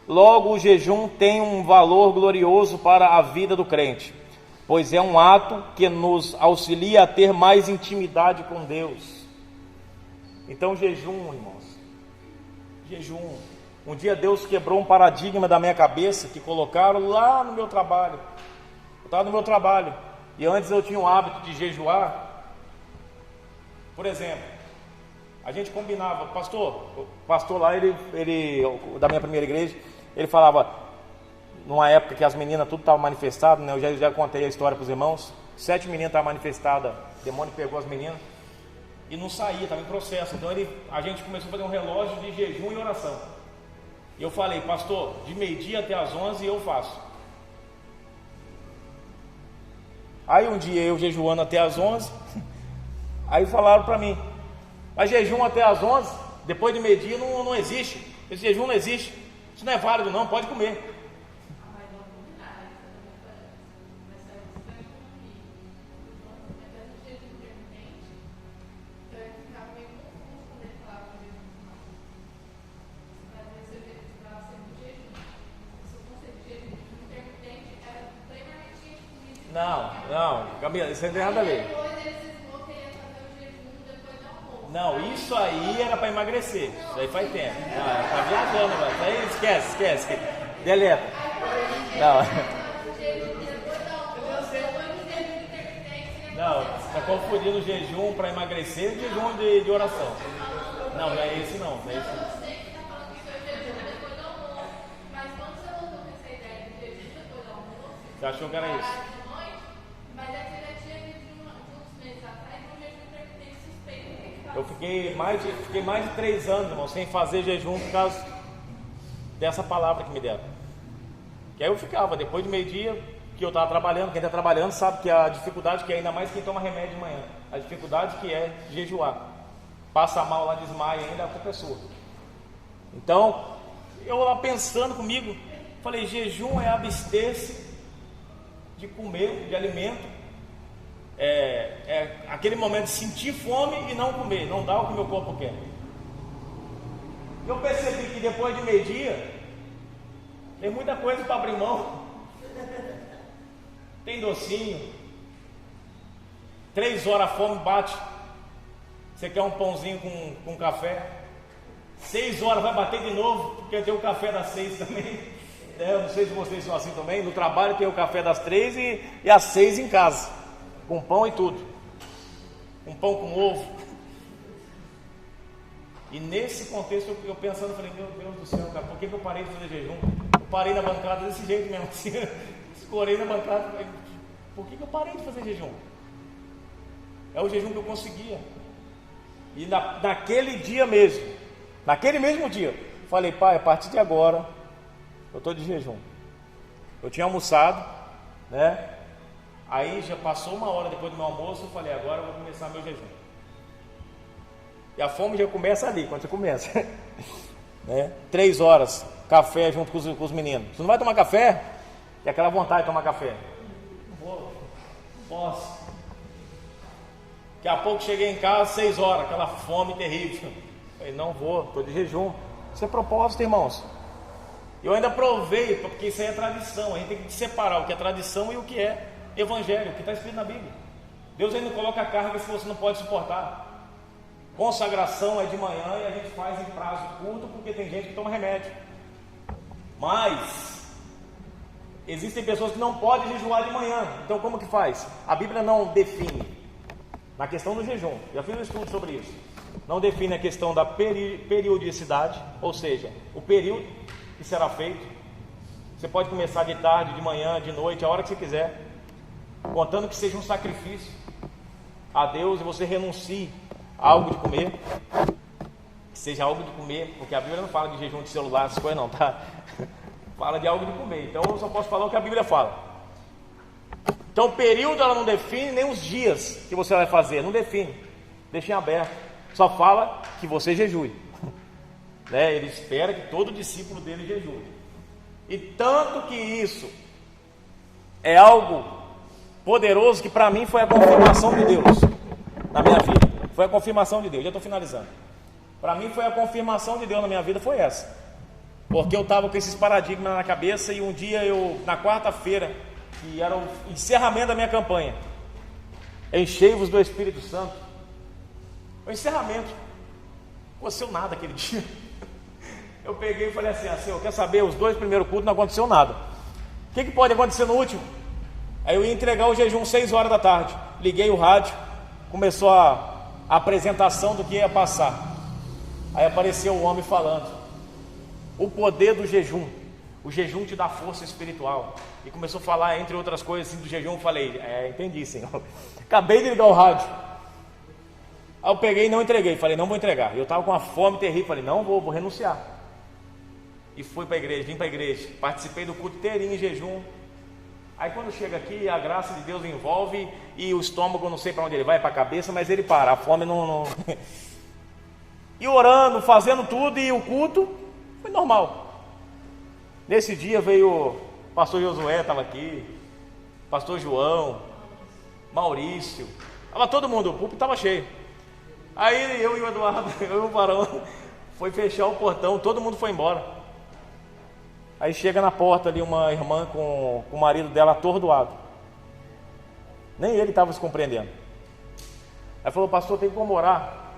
Logo, o jejum tem um valor glorioso para a vida do crente, pois é um ato que nos auxilia a ter mais intimidade com Deus. Então, jejum, irmãos, jejum. Um dia Deus quebrou um paradigma da minha cabeça que colocaram lá no meu trabalho. Eu estava no meu trabalho e antes eu tinha o hábito de jejuar. Por exemplo, a gente combinava, o pastor lá, ele da minha primeira igreja, ele falava, numa época que as meninas tudo estavam manifestadas, né? Eu já contei a história para os irmãos, 7 meninas estavam manifestadas, o demônio pegou as meninas e não saía, estava em processo. Então a gente começou a fazer um relógio de jejum e oração. E eu falei, pastor, de meio-dia até as 11 eu faço. Aí um dia eu jejuando até as 11, aí falaram para mim, mas jejum até as 11, depois de meio-dia não existe, esse jejum não existe, isso não é válido não, pode comer. Não, Camila, isso não tem nada a ver. Não, isso aí era para emagrecer. Isso aí faz tempo. Não, tá viajando, velho. Isso aí esquece. Deleta. Não, tá confundindo jejum para emagrecer e jejum de oração. Não é esse não. Não é esse não. Você achou que era isso? Eu fiquei mais de 3 anos, irmão, sem fazer jejum por causa dessa palavra que me deram. Que aí eu ficava, depois de meio-dia, que eu estava trabalhando, quem está trabalhando sabe que a dificuldade que é, ainda mais quem toma remédio de manhã, a dificuldade que é jejuar. Passa mal lá, desmaia ainda é outra pessoa. Então, eu lá pensando comigo, falei, jejum é abster-se de comer, de alimento. É aquele momento de sentir fome e não comer, não dá o que meu corpo quer. Eu percebi que depois de meio-dia tem muita coisa para abrir mão. Tem docinho, 3 horas a fome bate, você quer um pãozinho com café, 6 horas vai bater de novo, porque tem o café das 6 também. Eu não sei se vocês são assim também. No trabalho tem o café das 3 e às 6 em casa, com pão e tudo, um pão com ovo. E nesse contexto eu pensando, falei, meu Deus do céu, cara, por que eu parei de fazer jejum? Eu parei na bancada desse jeito mesmo, assim, escorei na bancada, falei, por que eu parei de fazer jejum? É o jejum que eu conseguia. E naquele dia mesmo, naquele mesmo dia, falei, pai, a partir de agora, eu estou de jejum. Eu tinha almoçado, né? Aí já passou uma hora depois do meu almoço, eu falei, agora eu vou começar meu jejum. E a fome já começa ali, quando você começa. Né? 3 horas, café junto com os meninos. Você não vai tomar café? Tem aquela vontade de tomar café. Não vou, não posso. Daqui a pouco cheguei em casa, 6 horas, aquela fome terrível. Falei, não vou, estou de jejum. Isso é propósito, irmãos. Eu ainda provei, porque isso aí é tradição. A gente tem que separar o que é tradição e o que é evangelho, o que está escrito na Bíblia. Deus ainda não coloca carga se você não pode suportar. Consagração é de manhã e a gente faz em prazo curto, porque tem gente que toma remédio. Mas existem pessoas que não podem jejuar de manhã. Então como que faz? A Bíblia não define. Na questão do jejum, já fiz um estudo sobre isso. Não define a questão da periodicidade, ou seja, o período que será feito. Você pode começar de tarde, de manhã, de noite, a hora que você quiser, contando que seja um sacrifício a Deus e você renuncie a algo de comer, que seja algo de comer, porque a Bíblia não fala de jejum de celular, essas coisas não, tá? Fala de algo de comer, então eu só posso falar o que a Bíblia fala. Então o período ela não define, nem os dias que você vai fazer, não define, deixa em aberto, só fala que você jejue. Né? Ele espera que todo discípulo dele jejue. E tanto que isso é algo poderoso, que para mim foi a confirmação de Deus na minha vida. Foi a confirmação de Deus, já estou finalizando. Para mim foi a confirmação de Deus na minha vida, foi essa. Porque eu estava com esses paradigmas na cabeça e um dia na quarta-feira, que era o encerramento da minha campanha, enchei-vos do Espírito Santo. O encerramento, não aconteceu nada aquele dia. Eu peguei e falei assim, Senhor, quer saber, os 2 primeiros cultos não aconteceu nada. O que pode acontecer no último? Aí eu ia entregar o jejum 6 horas da tarde. Liguei o rádio, começou a apresentação do que ia passar. Aí apareceu o homem falando o poder do jejum. O jejum te dá força espiritual. E começou a falar, entre outras coisas assim, do jejum. Eu falei, entendi, Senhor. Acabei de ligar o rádio. Aí eu peguei e não entreguei. Falei, não vou entregar. Eu estava com uma fome terrível. Falei, não vou renunciar. E fui para a igreja, vim para a igreja. Participei do culto inteirinho em jejum. Aí quando chega aqui, a graça de Deus envolve. E o estômago, não sei para onde ele vai, para a cabeça, mas ele para. A fome não... E orando, fazendo tudo. E o culto foi normal. Nesse dia veio o pastor Josué, estava aqui, pastor João, Maurício, estava todo mundo, o púlpito estava cheio. Aí eu e o Eduardo, eu e o Varão, foi fechar o portão, todo mundo foi embora. Aí chega na porta ali uma irmã com o marido dela atordoado. Nem ele estava se compreendendo. Aí falou, pastor, tem como orar?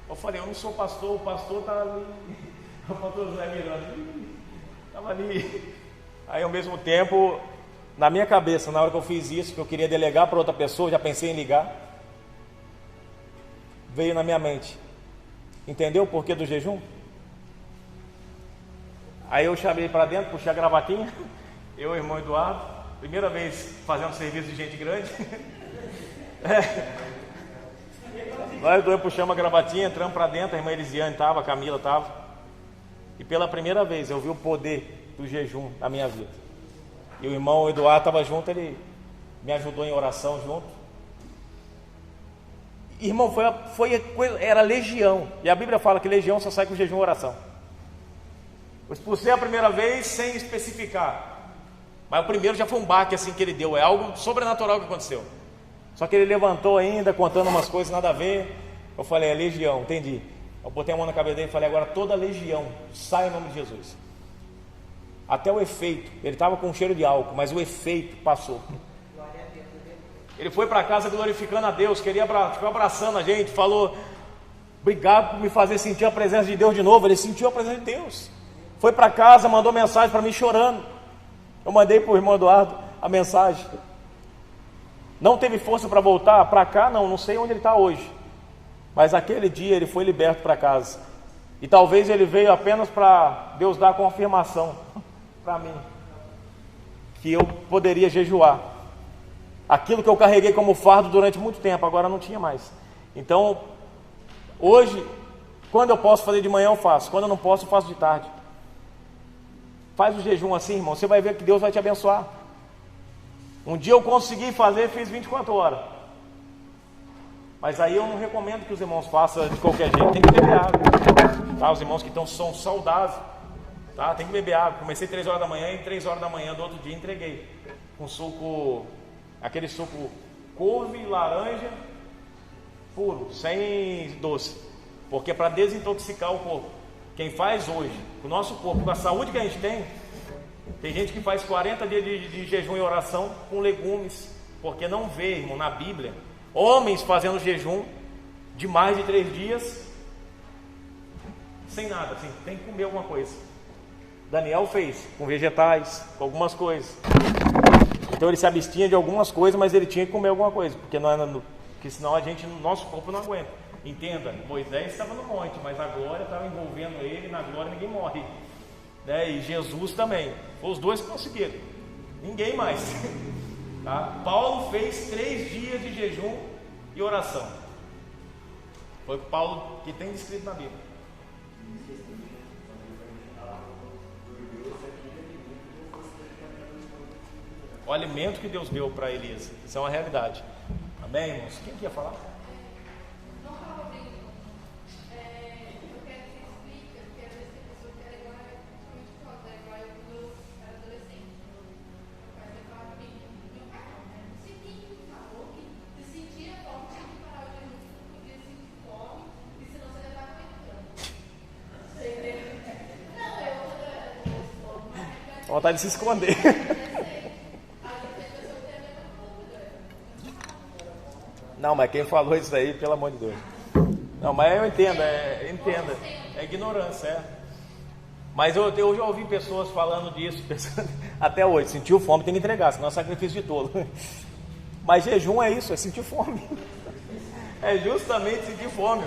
Eu falei, eu não sou pastor, o pastor está ali. O pastor José mirando. Estava ali. Aí ao mesmo tempo, na minha cabeça, na hora que eu fiz isso, que eu queria delegar para outra pessoa, já pensei em ligar, veio na minha mente, entendeu o porquê do jejum? Aí eu chamei para dentro, puxei a gravatinha, eu e o irmão Eduardo, primeira vez fazendo serviço de gente grande. Nós dois puxamos a gravatinha, entramos para dentro, a irmã Elisiane estava, a Camila estava. E pela primeira vez eu vi o poder do jejum na minha vida. E o irmão Eduardo estava junto, ele me ajudou em oração junto. Irmão, era legião. E a Bíblia fala que legião só sai com jejum e oração. Eu expulsei a primeira vez sem especificar. Mas o primeiro já foi um baque assim que ele deu. É algo sobrenatural que aconteceu. Só que ele levantou ainda, contando umas coisas nada a ver. Eu falei, é legião, entendi. Eu botei a mão na cabeça dele e falei, agora toda a legião, sai em nome de Jesus. Até o efeito, ele estava com um cheiro de álcool, mas o efeito passou. Ele foi para casa glorificando a Deus, ficou abraçando a gente, falou, obrigado por me fazer sentir a presença de Deus de novo. Ele sentiu a presença de Deus. Foi para casa, mandou mensagem para mim chorando. Eu mandei para o irmão Eduardo a mensagem. Não teve força para voltar para cá, não sei onde ele está hoje. Mas aquele dia ele foi liberto para casa. E talvez ele veio apenas para Deus dar confirmação para mim que eu poderia jejuar. Aquilo que eu carreguei como fardo durante muito tempo, agora não tinha mais. Então, hoje, quando eu posso fazer de manhã, eu faço. Quando eu não posso, eu faço de tarde. Faz o jejum assim, irmão, você vai ver que Deus vai te abençoar. Um dia eu consegui fazer, fiz 24 horas. Mas aí eu não recomendo que os irmãos façam de qualquer jeito. Tem que beber água, tá? Os irmãos que são saudáveis, tá? Tem que beber água. Comecei 3 horas da manhã e 3 horas da manhã do outro dia entreguei. Com suco, aquele suco couve, laranja, puro, sem doce. Porque é para desintoxicar o corpo. Quem faz hoje, o nosso corpo, com a saúde que a gente tem gente que faz 40 dias de jejum e oração com legumes, porque não vê, irmão, na Bíblia, homens fazendo jejum de mais de 3 dias, sem nada, assim, tem que comer alguma coisa. Daniel fez, com vegetais, com algumas coisas. Então ele se abstinha de algumas coisas, mas ele tinha que comer alguma coisa, porque senão nosso corpo não aguenta. Entenda, Moisés estava no monte, mas a glória estava envolvendo ele, e na glória ninguém morre, né? E Jesus também, foi os dois que conseguiram, ninguém mais. Tá? Paulo fez 3 dias de jejum e oração, foi o Paulo que tem descrito na Bíblia. O alimento que Deus deu para Elias, isso é uma realidade. Amém, irmãos? Quem que ia falar? Vontade de se esconder. Não, mas quem falou isso aí, pelo amor de Deus. Não, mas eu entendo, é ignorância, Mas eu já ouvi pessoas falando disso, até hoje, sentiu fome, tem que entregar, senão é sacrifício de tolo. Mas jejum é isso, é sentir fome. É justamente sentir fome.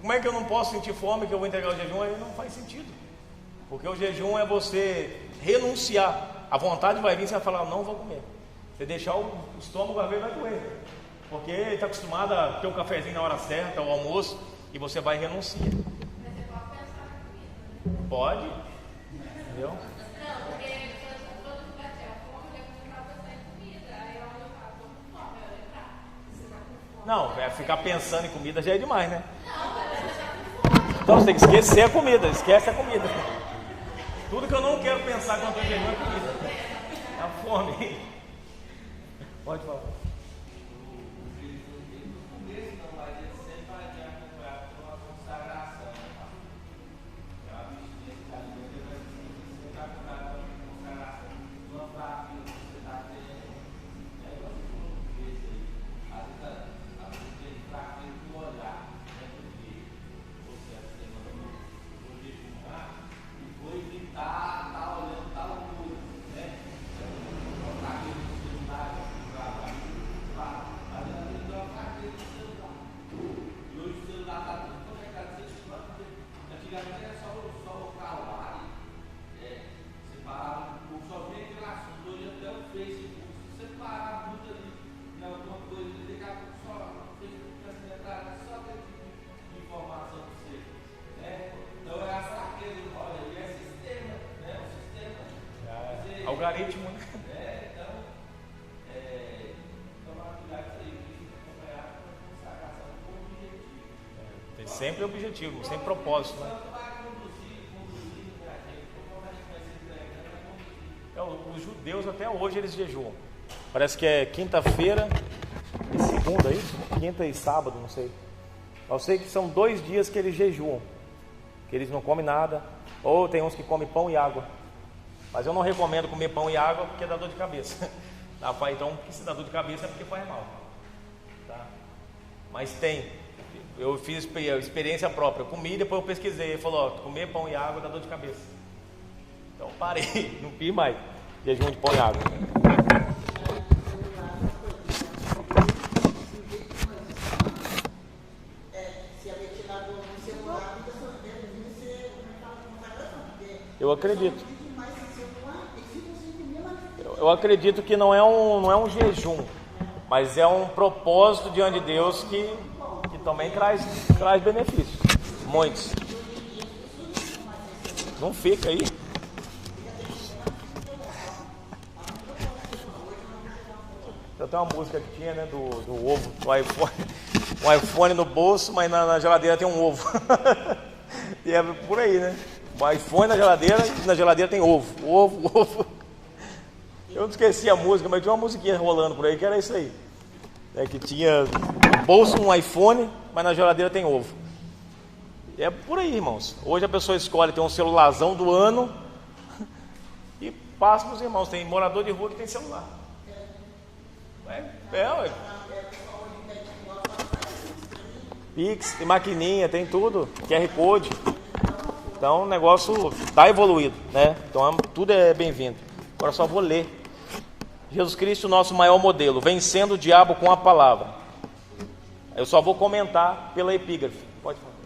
Como é que eu não posso sentir fome que eu vou entregar o jejum? Aí não faz sentido. Porque o jejum é você renunciar. A vontade vai vir, você vai falar, não vou comer. Você deixar o estômago, às vezes vai doer. Porque ele está acostumado a ter um cafezinho na hora certa, o almoço, e você vai renunciar. Mas você pode pensar na comida, né? Pode. Entendeu? Não, porque quando bater a fome, eu ia comprar bastante comida. Aí eu falo, tô com fome, eu ia lembrar. Você tá com fome. Não, ficar pensando em comida já é demais, né? Não, mas você tá com fome. Então você tem que esquecer a comida, esquece a comida. Tudo que eu não quero pensar quando eu estou jejum é comida. É a fome. Pode falar. Algoritmo, né? Tem sempre objetivo, sempre propósito, né? Os judeus até hoje eles jejuam. Parece que é quinta-feira e segunda, é isso? Quinta e sábado, não sei. Eu sei que são 2 dias que eles jejuam, que eles não comem nada, ou tem uns que comem pão e água. Mas eu não recomendo comer pão e água porque dá dor de cabeça. Tá? Então, se dá dor de cabeça é porque faz mal. Tá? Mas tem. Eu fiz experiência própria. Eu comi e depois eu pesquisei. Ele falou, comer pão e água dá dor de cabeça. Então parei, não fiz mais jejum de pão e água. Se a ventilador no celular, fica Eu acredito. Eu acredito que não é um jejum, mas é um propósito diante de Deus que também traz benefícios. Muitos. Não fica aí. Eu tenho uma música que tinha, né, do ovo, do iPhone. Um iPhone no bolso, mas na geladeira tem um ovo. E é por aí, né? O iPhone na geladeira e na geladeira tem ovo. Ovo. Eu não esqueci a música, mas tinha uma musiquinha rolando por aí que era isso aí. Que tinha no bolso um iPhone, mas na geladeira tem ovo. E é por aí, irmãos. Hoje a pessoa escolhe ter um celularzão do ano e passa para os irmãos. Tem morador de rua que tem celular. Ué. Pix, tem maquininha, tem tudo, QR Code. Então o negócio está evoluído, né? Então tudo é bem-vindo. Agora só vou ler. Jesus Cristo, nosso maior modelo, vencendo o diabo com a palavra. Eu só vou comentar pela epígrafe. Pode falar.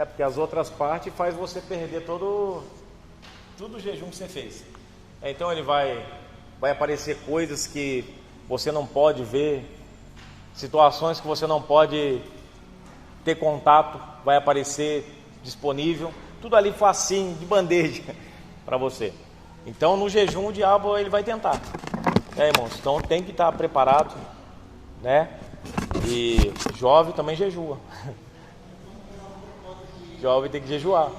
Porque as outras partes faz você perder todo o jejum que você fez. Então ele vai aparecer coisas que você não pode ver, situações que você não pode ter contato, vai aparecer disponível, tudo ali facinho, de bandeja para você. Então no jejum o diabo ele vai tentar, irmãos? Então tem que estar preparado, né? E jovem também jejua. Jovem tem que jejuar.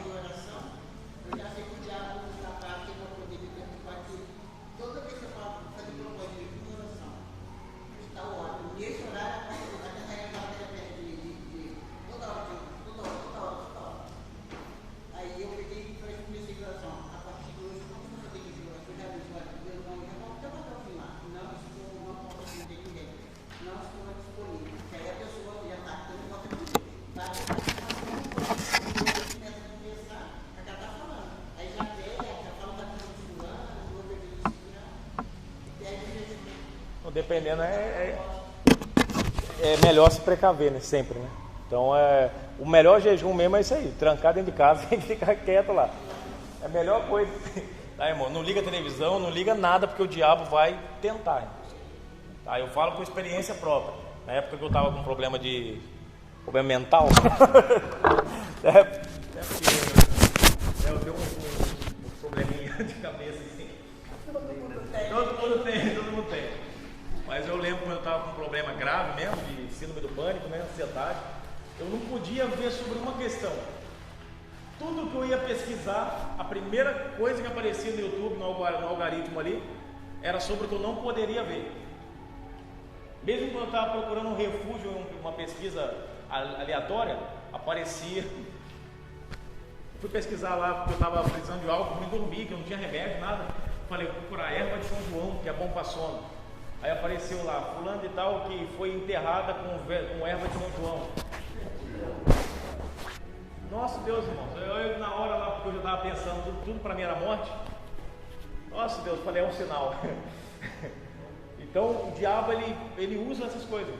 Dependendo, é melhor se precaver, né? Sempre, né? Então, o melhor jejum mesmo é isso aí, trancar dentro de casa e ficar quieto lá. É a melhor coisa. Tá, irmão? Não liga a televisão, não liga nada, porque o diabo vai tentar. Irmão. Tá, eu falo por experiência própria. Na época que eu estava com problema mental, eu tenho um probleminha de cabeça assim. Todo mundo tem. Mas eu lembro quando eu estava com um problema grave mesmo, de síndrome do pânico, né, ansiedade, eu não podia ver sobre uma questão. Tudo que eu ia pesquisar, a primeira coisa que aparecia no YouTube, no algoritmo ali, era sobre o que eu não poderia ver. Mesmo quando eu estava procurando um refúgio, uma pesquisa aleatória, aparecia. Fui pesquisar lá, porque eu estava precisando de algo para me dormir, que eu não tinha remédio, nada. Falei, vou procurar erva de São João, que é bom para sono. Aí apareceu lá, fulano de tal que foi enterrada com erva de São João. Nossa Deus, irmãos, eu na hora lá, porque eu já estava pensando, tudo para mim era morte. Nossa Deus, falei, é um sinal. Então o diabo ele usa essas coisas.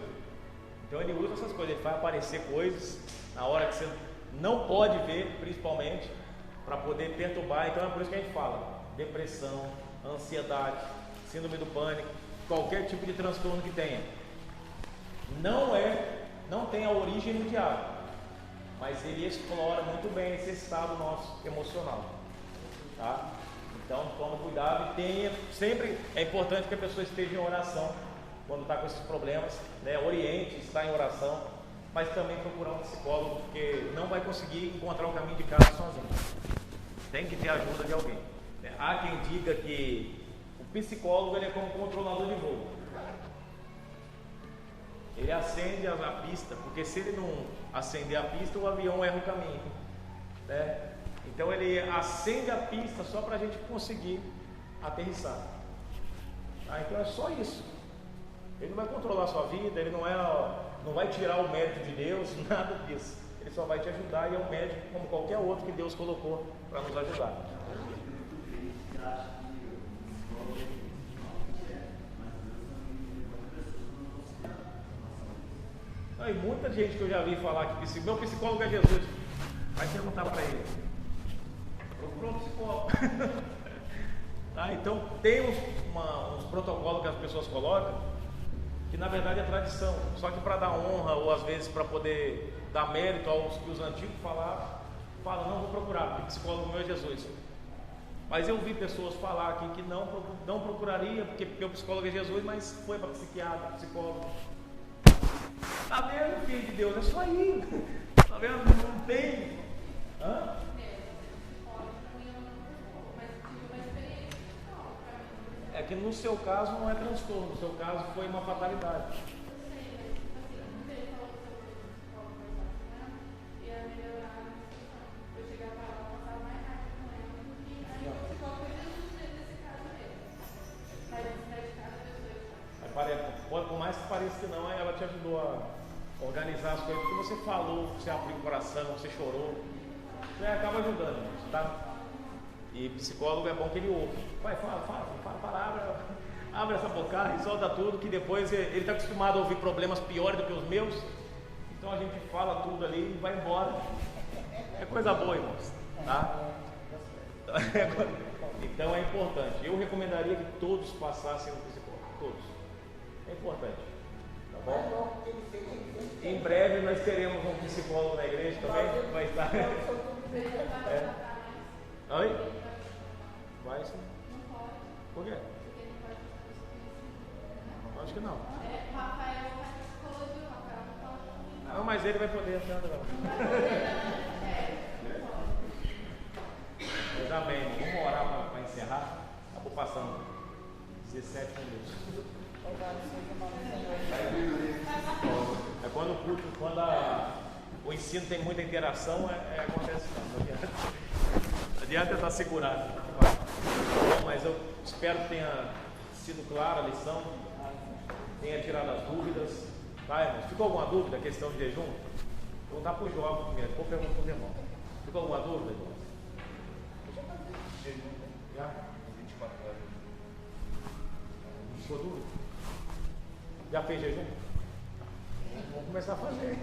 Então ele usa essas coisas, ele faz aparecer coisas na hora que você não pode ver, principalmente, para poder perturbar. Então é por isso que a gente fala: depressão, ansiedade, síndrome do pânico, qualquer tipo de transtorno que tenha, não tem a origem no diabo, mas ele explora muito bem esse estado nosso emocional, tá? Então tome cuidado e tenha, sempre é importante que a pessoa esteja em oração quando está com esses problemas, né? Oriente, está em oração, mas também procurar um psicólogo, porque não vai conseguir encontrar o caminho de casa sozinho, tem que ter a ajuda de alguém. Há quem diga que o psicólogo ele é como controlador de voo, ele acende a pista, porque se ele não acender a pista, o avião erra o caminho, né? Então ele acende a pista só para a gente conseguir aterrissar, tá? Então é só isso. Ele não vai controlar a sua vida, ele não vai tirar o mérito de Deus, nada disso. Ele só vai te ajudar e é um médico como qualquer outro que Deus colocou para nos ajudar. E muita gente que eu já vi falar que meu psicólogo é Jesus. Vai perguntar para ele. Procurou um psicólogo. Tá? Então tem uns protocolos que as pessoas colocam, que na verdade é tradição, só que para dar honra ou às vezes para poder dar mérito aos que os antigos falaram, não vou procurar, porque psicólogo meu é Jesus. Mas eu vi pessoas falar aqui que não procuraria, porque meu psicólogo é Jesus, mas foi para psiquiatra, psicólogo. Tá vendo, filho de Deus? É só ir. Tá vendo? Não tem. Hã? É que no seu caso não é transtorno, no seu caso foi uma fatalidade. Por mais que pareça que não, ela te ajudou a organizar as coisas, porque você falou, você abriu o coração, você chorou, você acaba ajudando, tá? E psicólogo é bom que ele ouve. Vai, fala a palavra, abre essa boca e solta tudo, que depois ele está acostumado a ouvir problemas piores do que os meus, então a gente fala tudo ali e vai embora. É coisa boa, irmãos, tá? Então é importante. Eu recomendaria que todos passassem no psicólogo, todos. É importante, tá bom? Em breve nós teremos um psicólogo na igreja também, vai estar. Oi? Vai sim. Por quê? Acho que não. Não, mas ele vai poder, não. Mas amém. Vamos orar para encerrar. Acabou passando 17 minutos. É quando o culto, o ensino tem muita interação, acontece não adianta estar segurado. Mas eu espero que tenha sido clara a lição, tenha tirado as dúvidas, tá, irmãos? Ficou alguma dúvida, questão de jejum? Vou dar para o jovem primeiro, depois pergunto para os irmãos. Ficou alguma dúvida, irmãos? Já? 24 horas. Ficou dúvida? Já fez jejum? Vamos começar a fazer.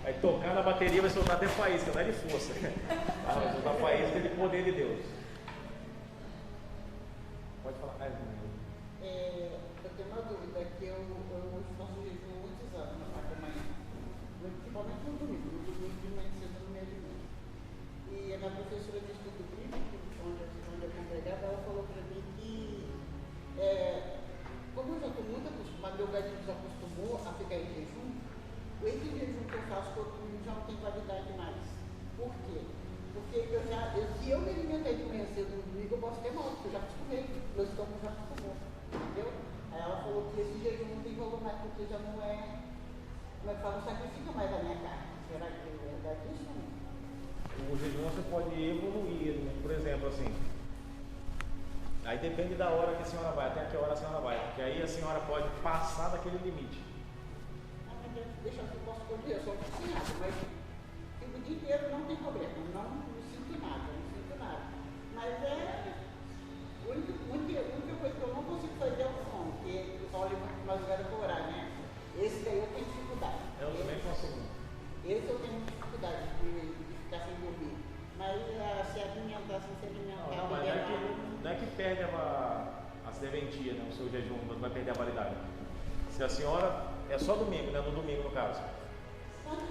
Vai tocar na bateria, vai soltar até faísca, não é de força. Vai soltar faísca de poder de Deus. Pode falar. Eu tenho uma dúvida, que eu faço jejum há muitos anos na parte da manhã. Principalmente no domingo de manhã cedo no meu alimento. E a minha professora de estudo bíblico, onde eu congregava, ela falou para mim que como eu já estou muito acostumado, meu organismo já acostumou a ficar em jejum, esse jejum que eu faço todo domingo já não tem qualidade mais. Por quê? Porque se eu me alimentei de manhã cedo no domingo, eu posso ter mal, porque eu já acostumei, meu estômago já acostumou, entendeu? Aí ela falou que esse jejum não tem valor mais, porque já não é, como é que fala, não sacrifica mais a minha carne. Será que é verdade isso? O jejum você pode evoluir, por exemplo, assim, Aí depende da hora que a senhora vai, até que hora a senhora vai, porque aí a senhora pode passar daquele limite. Deixa eu posso escolher, eu sou cozinhada, mas fico o dia inteiro, não tem problema, não sinto nada, Mas a única coisa que eu não consigo fazer é o som, que o Paulo nós agora por orar, né? Esse daí eu tenho dificuldade. Eu também consigo. Esse eu tenho dificuldade de ficar sem dormir. Mas se alimentar, se alimentar. Não, mas não é que perde a serventia, né? O seu jejum, não vai perder a validade. Se a senhora, é só domingo, né? No domingo no caso. Pode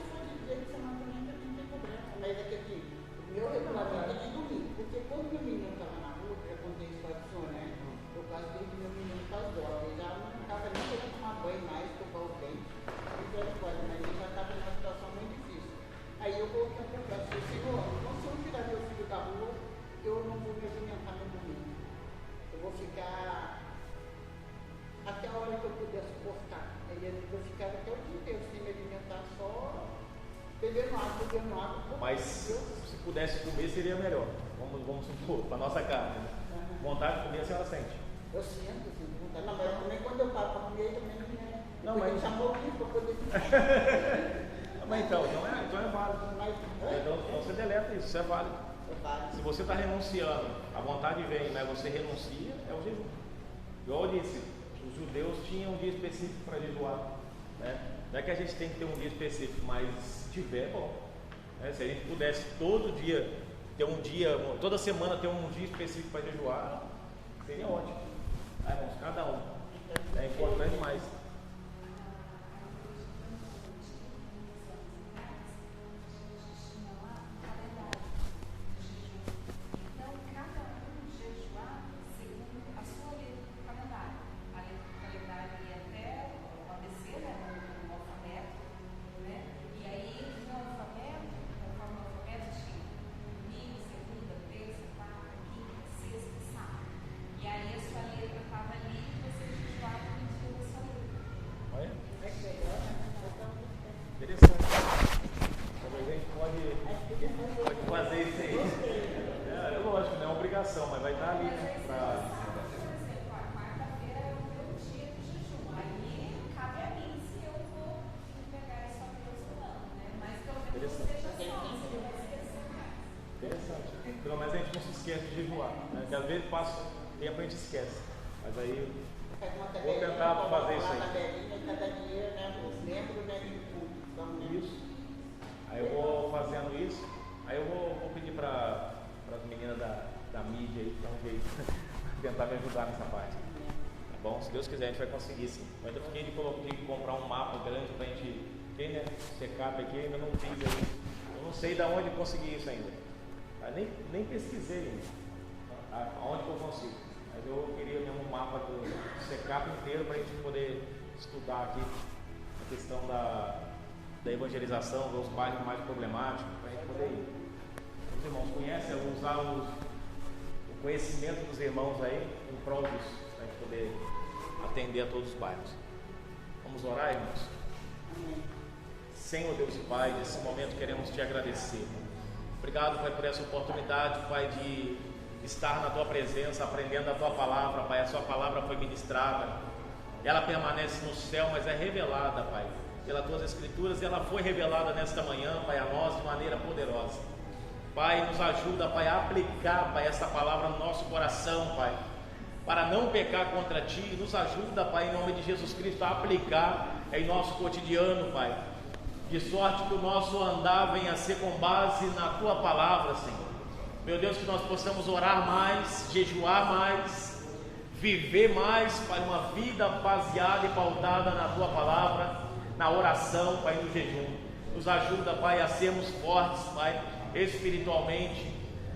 dia de semana também não tem problema. Mas é que aqui, o meu regulamento é domingo. Porque quando meu menino estava na rua, eu contei isso para o senhor, né? Eu quase desde meu menino faz bola. Ele já não estava nem querendo tomar banho mais, escovar o dente. Mas ele já estava numa situação muito difícil. Aí eu coloquei um problema. Eu disse, Senhor, não se eu tirar meu filho da rua, eu não vou me alimentar no domingo. Eu vou ficar até a hora que eu puder suportar. Aí eu vou ficar até o dia inteiro sem me alimentar, só bebendo água. Mas se pudesse comer seria melhor. Vamos supor, para a nossa carne. Né? Vontade de comer a senhora sente. Eu sinto vontade. Não, mas também quando eu paro para comer, também não, mas... ele chamou aqui para poder ficar. Mas então é válido. Então você deleta isso é válido. Se você está renunciando, a vontade vem, mas você renuncia, é o jejum. Igual eu disse, os judeus tinham um dia específico para jejuar. Né? Não é que a gente tem que ter um dia específico, mas se tiver, é bom. Né? Se a gente pudesse todo dia ter um dia, toda semana ter um dia específico para jejuar, seria ótimo. Aí, irmãos, cada um. É importante demais. Mas vai estar ali, né? Por exemplo, a quarta-feira é o meu dia de jejum. Aí cabe a mim se eu vou entregar isso a Deus ou não, né? Mas pelo menos você já sabe, você não vai esquecer mais. Interessante. Pelo menos a gente não se esquece de jejuar. Né? Porque às vezes passa tempo e a gente esquece. Mas aí vou tentar fazer isso aí. Cada dia, né? Os membros, né? Isso. Aí eu vou fazendo isso. Aí eu vou pedir para as meninas da mídia aí, dar um jeito, tentar me ajudar nessa parte. Tá bom? Se Deus quiser, a gente vai conseguir sim. Eu ainda fiquei de comprar um mapa grande pra gente, quem né, secar aqui, ainda não fiz aí. Eu não sei de onde conseguir isso ainda. Eu nem pesquisei ainda, aonde que eu consigo. Mas eu queria mesmo um mapa do secar inteiro pra gente poder estudar aqui a questão da evangelização, dos bairros mais problemáticos, pra gente poder ir. Os irmãos conhecem, usar o conhecimento dos irmãos aí em prol disso, para a gente poder atender a todos os bairros. Vamos orar, irmãos? Senhor Deus e Pai, nesse momento queremos te agradecer. Obrigado, Pai, por essa oportunidade, Pai, de estar na tua presença, aprendendo a tua palavra, Pai. A sua palavra foi ministrada, ela permanece no céu, mas é revelada, Pai, pelas tuas escrituras, e ela foi revelada nesta manhã, Pai, a nós de maneira poderosa. Pai, nos ajuda, Pai, a aplicar, Pai, essa palavra no nosso coração, Pai, para não pecar contra Ti. Nos ajuda, Pai, em nome de Jesus Cristo, a aplicar em nosso cotidiano, Pai, de sorte que o nosso andar venha a ser com base na Tua palavra, Senhor. Meu Deus, que nós possamos orar mais, jejuar mais, viver mais, Pai, uma vida baseada e pautada na Tua palavra, na oração, Pai, no jejum. Nos ajuda, Pai, a sermos fortes, Pai, espiritualmente,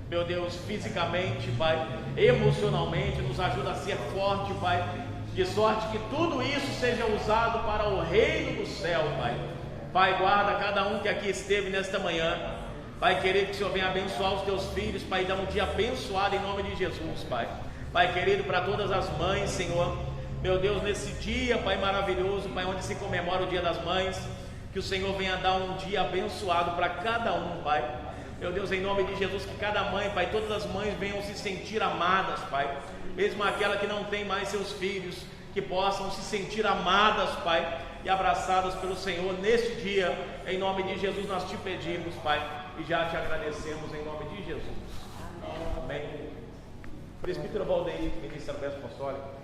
meu Deus, fisicamente, Pai, emocionalmente. Nos ajuda a ser forte, Pai, de sorte que tudo isso seja usado para o reino do céu, Pai. Pai, guarda cada um que aqui esteve nesta manhã, Pai querido, que o Senhor venha abençoar os teus filhos, Pai, e dar um dia abençoado em nome de Jesus, Pai. Pai querido, para todas as mães, Senhor, meu Deus, nesse dia, Pai, maravilhoso, Pai, onde se comemora o Dia das Mães, que o Senhor venha dar um dia abençoado para cada um, Pai. Meu Deus, em nome de Jesus, que cada mãe, Pai, todas as mães venham se sentir amadas, Pai, mesmo aquela que não tem mais seus filhos, que possam se sentir amadas, Pai, e abraçadas pelo Senhor neste dia. Em nome de Jesus nós te pedimos, Pai, e já te agradecemos em nome de Jesus. Amém. Presbítero Valdeir, ministro apostólico.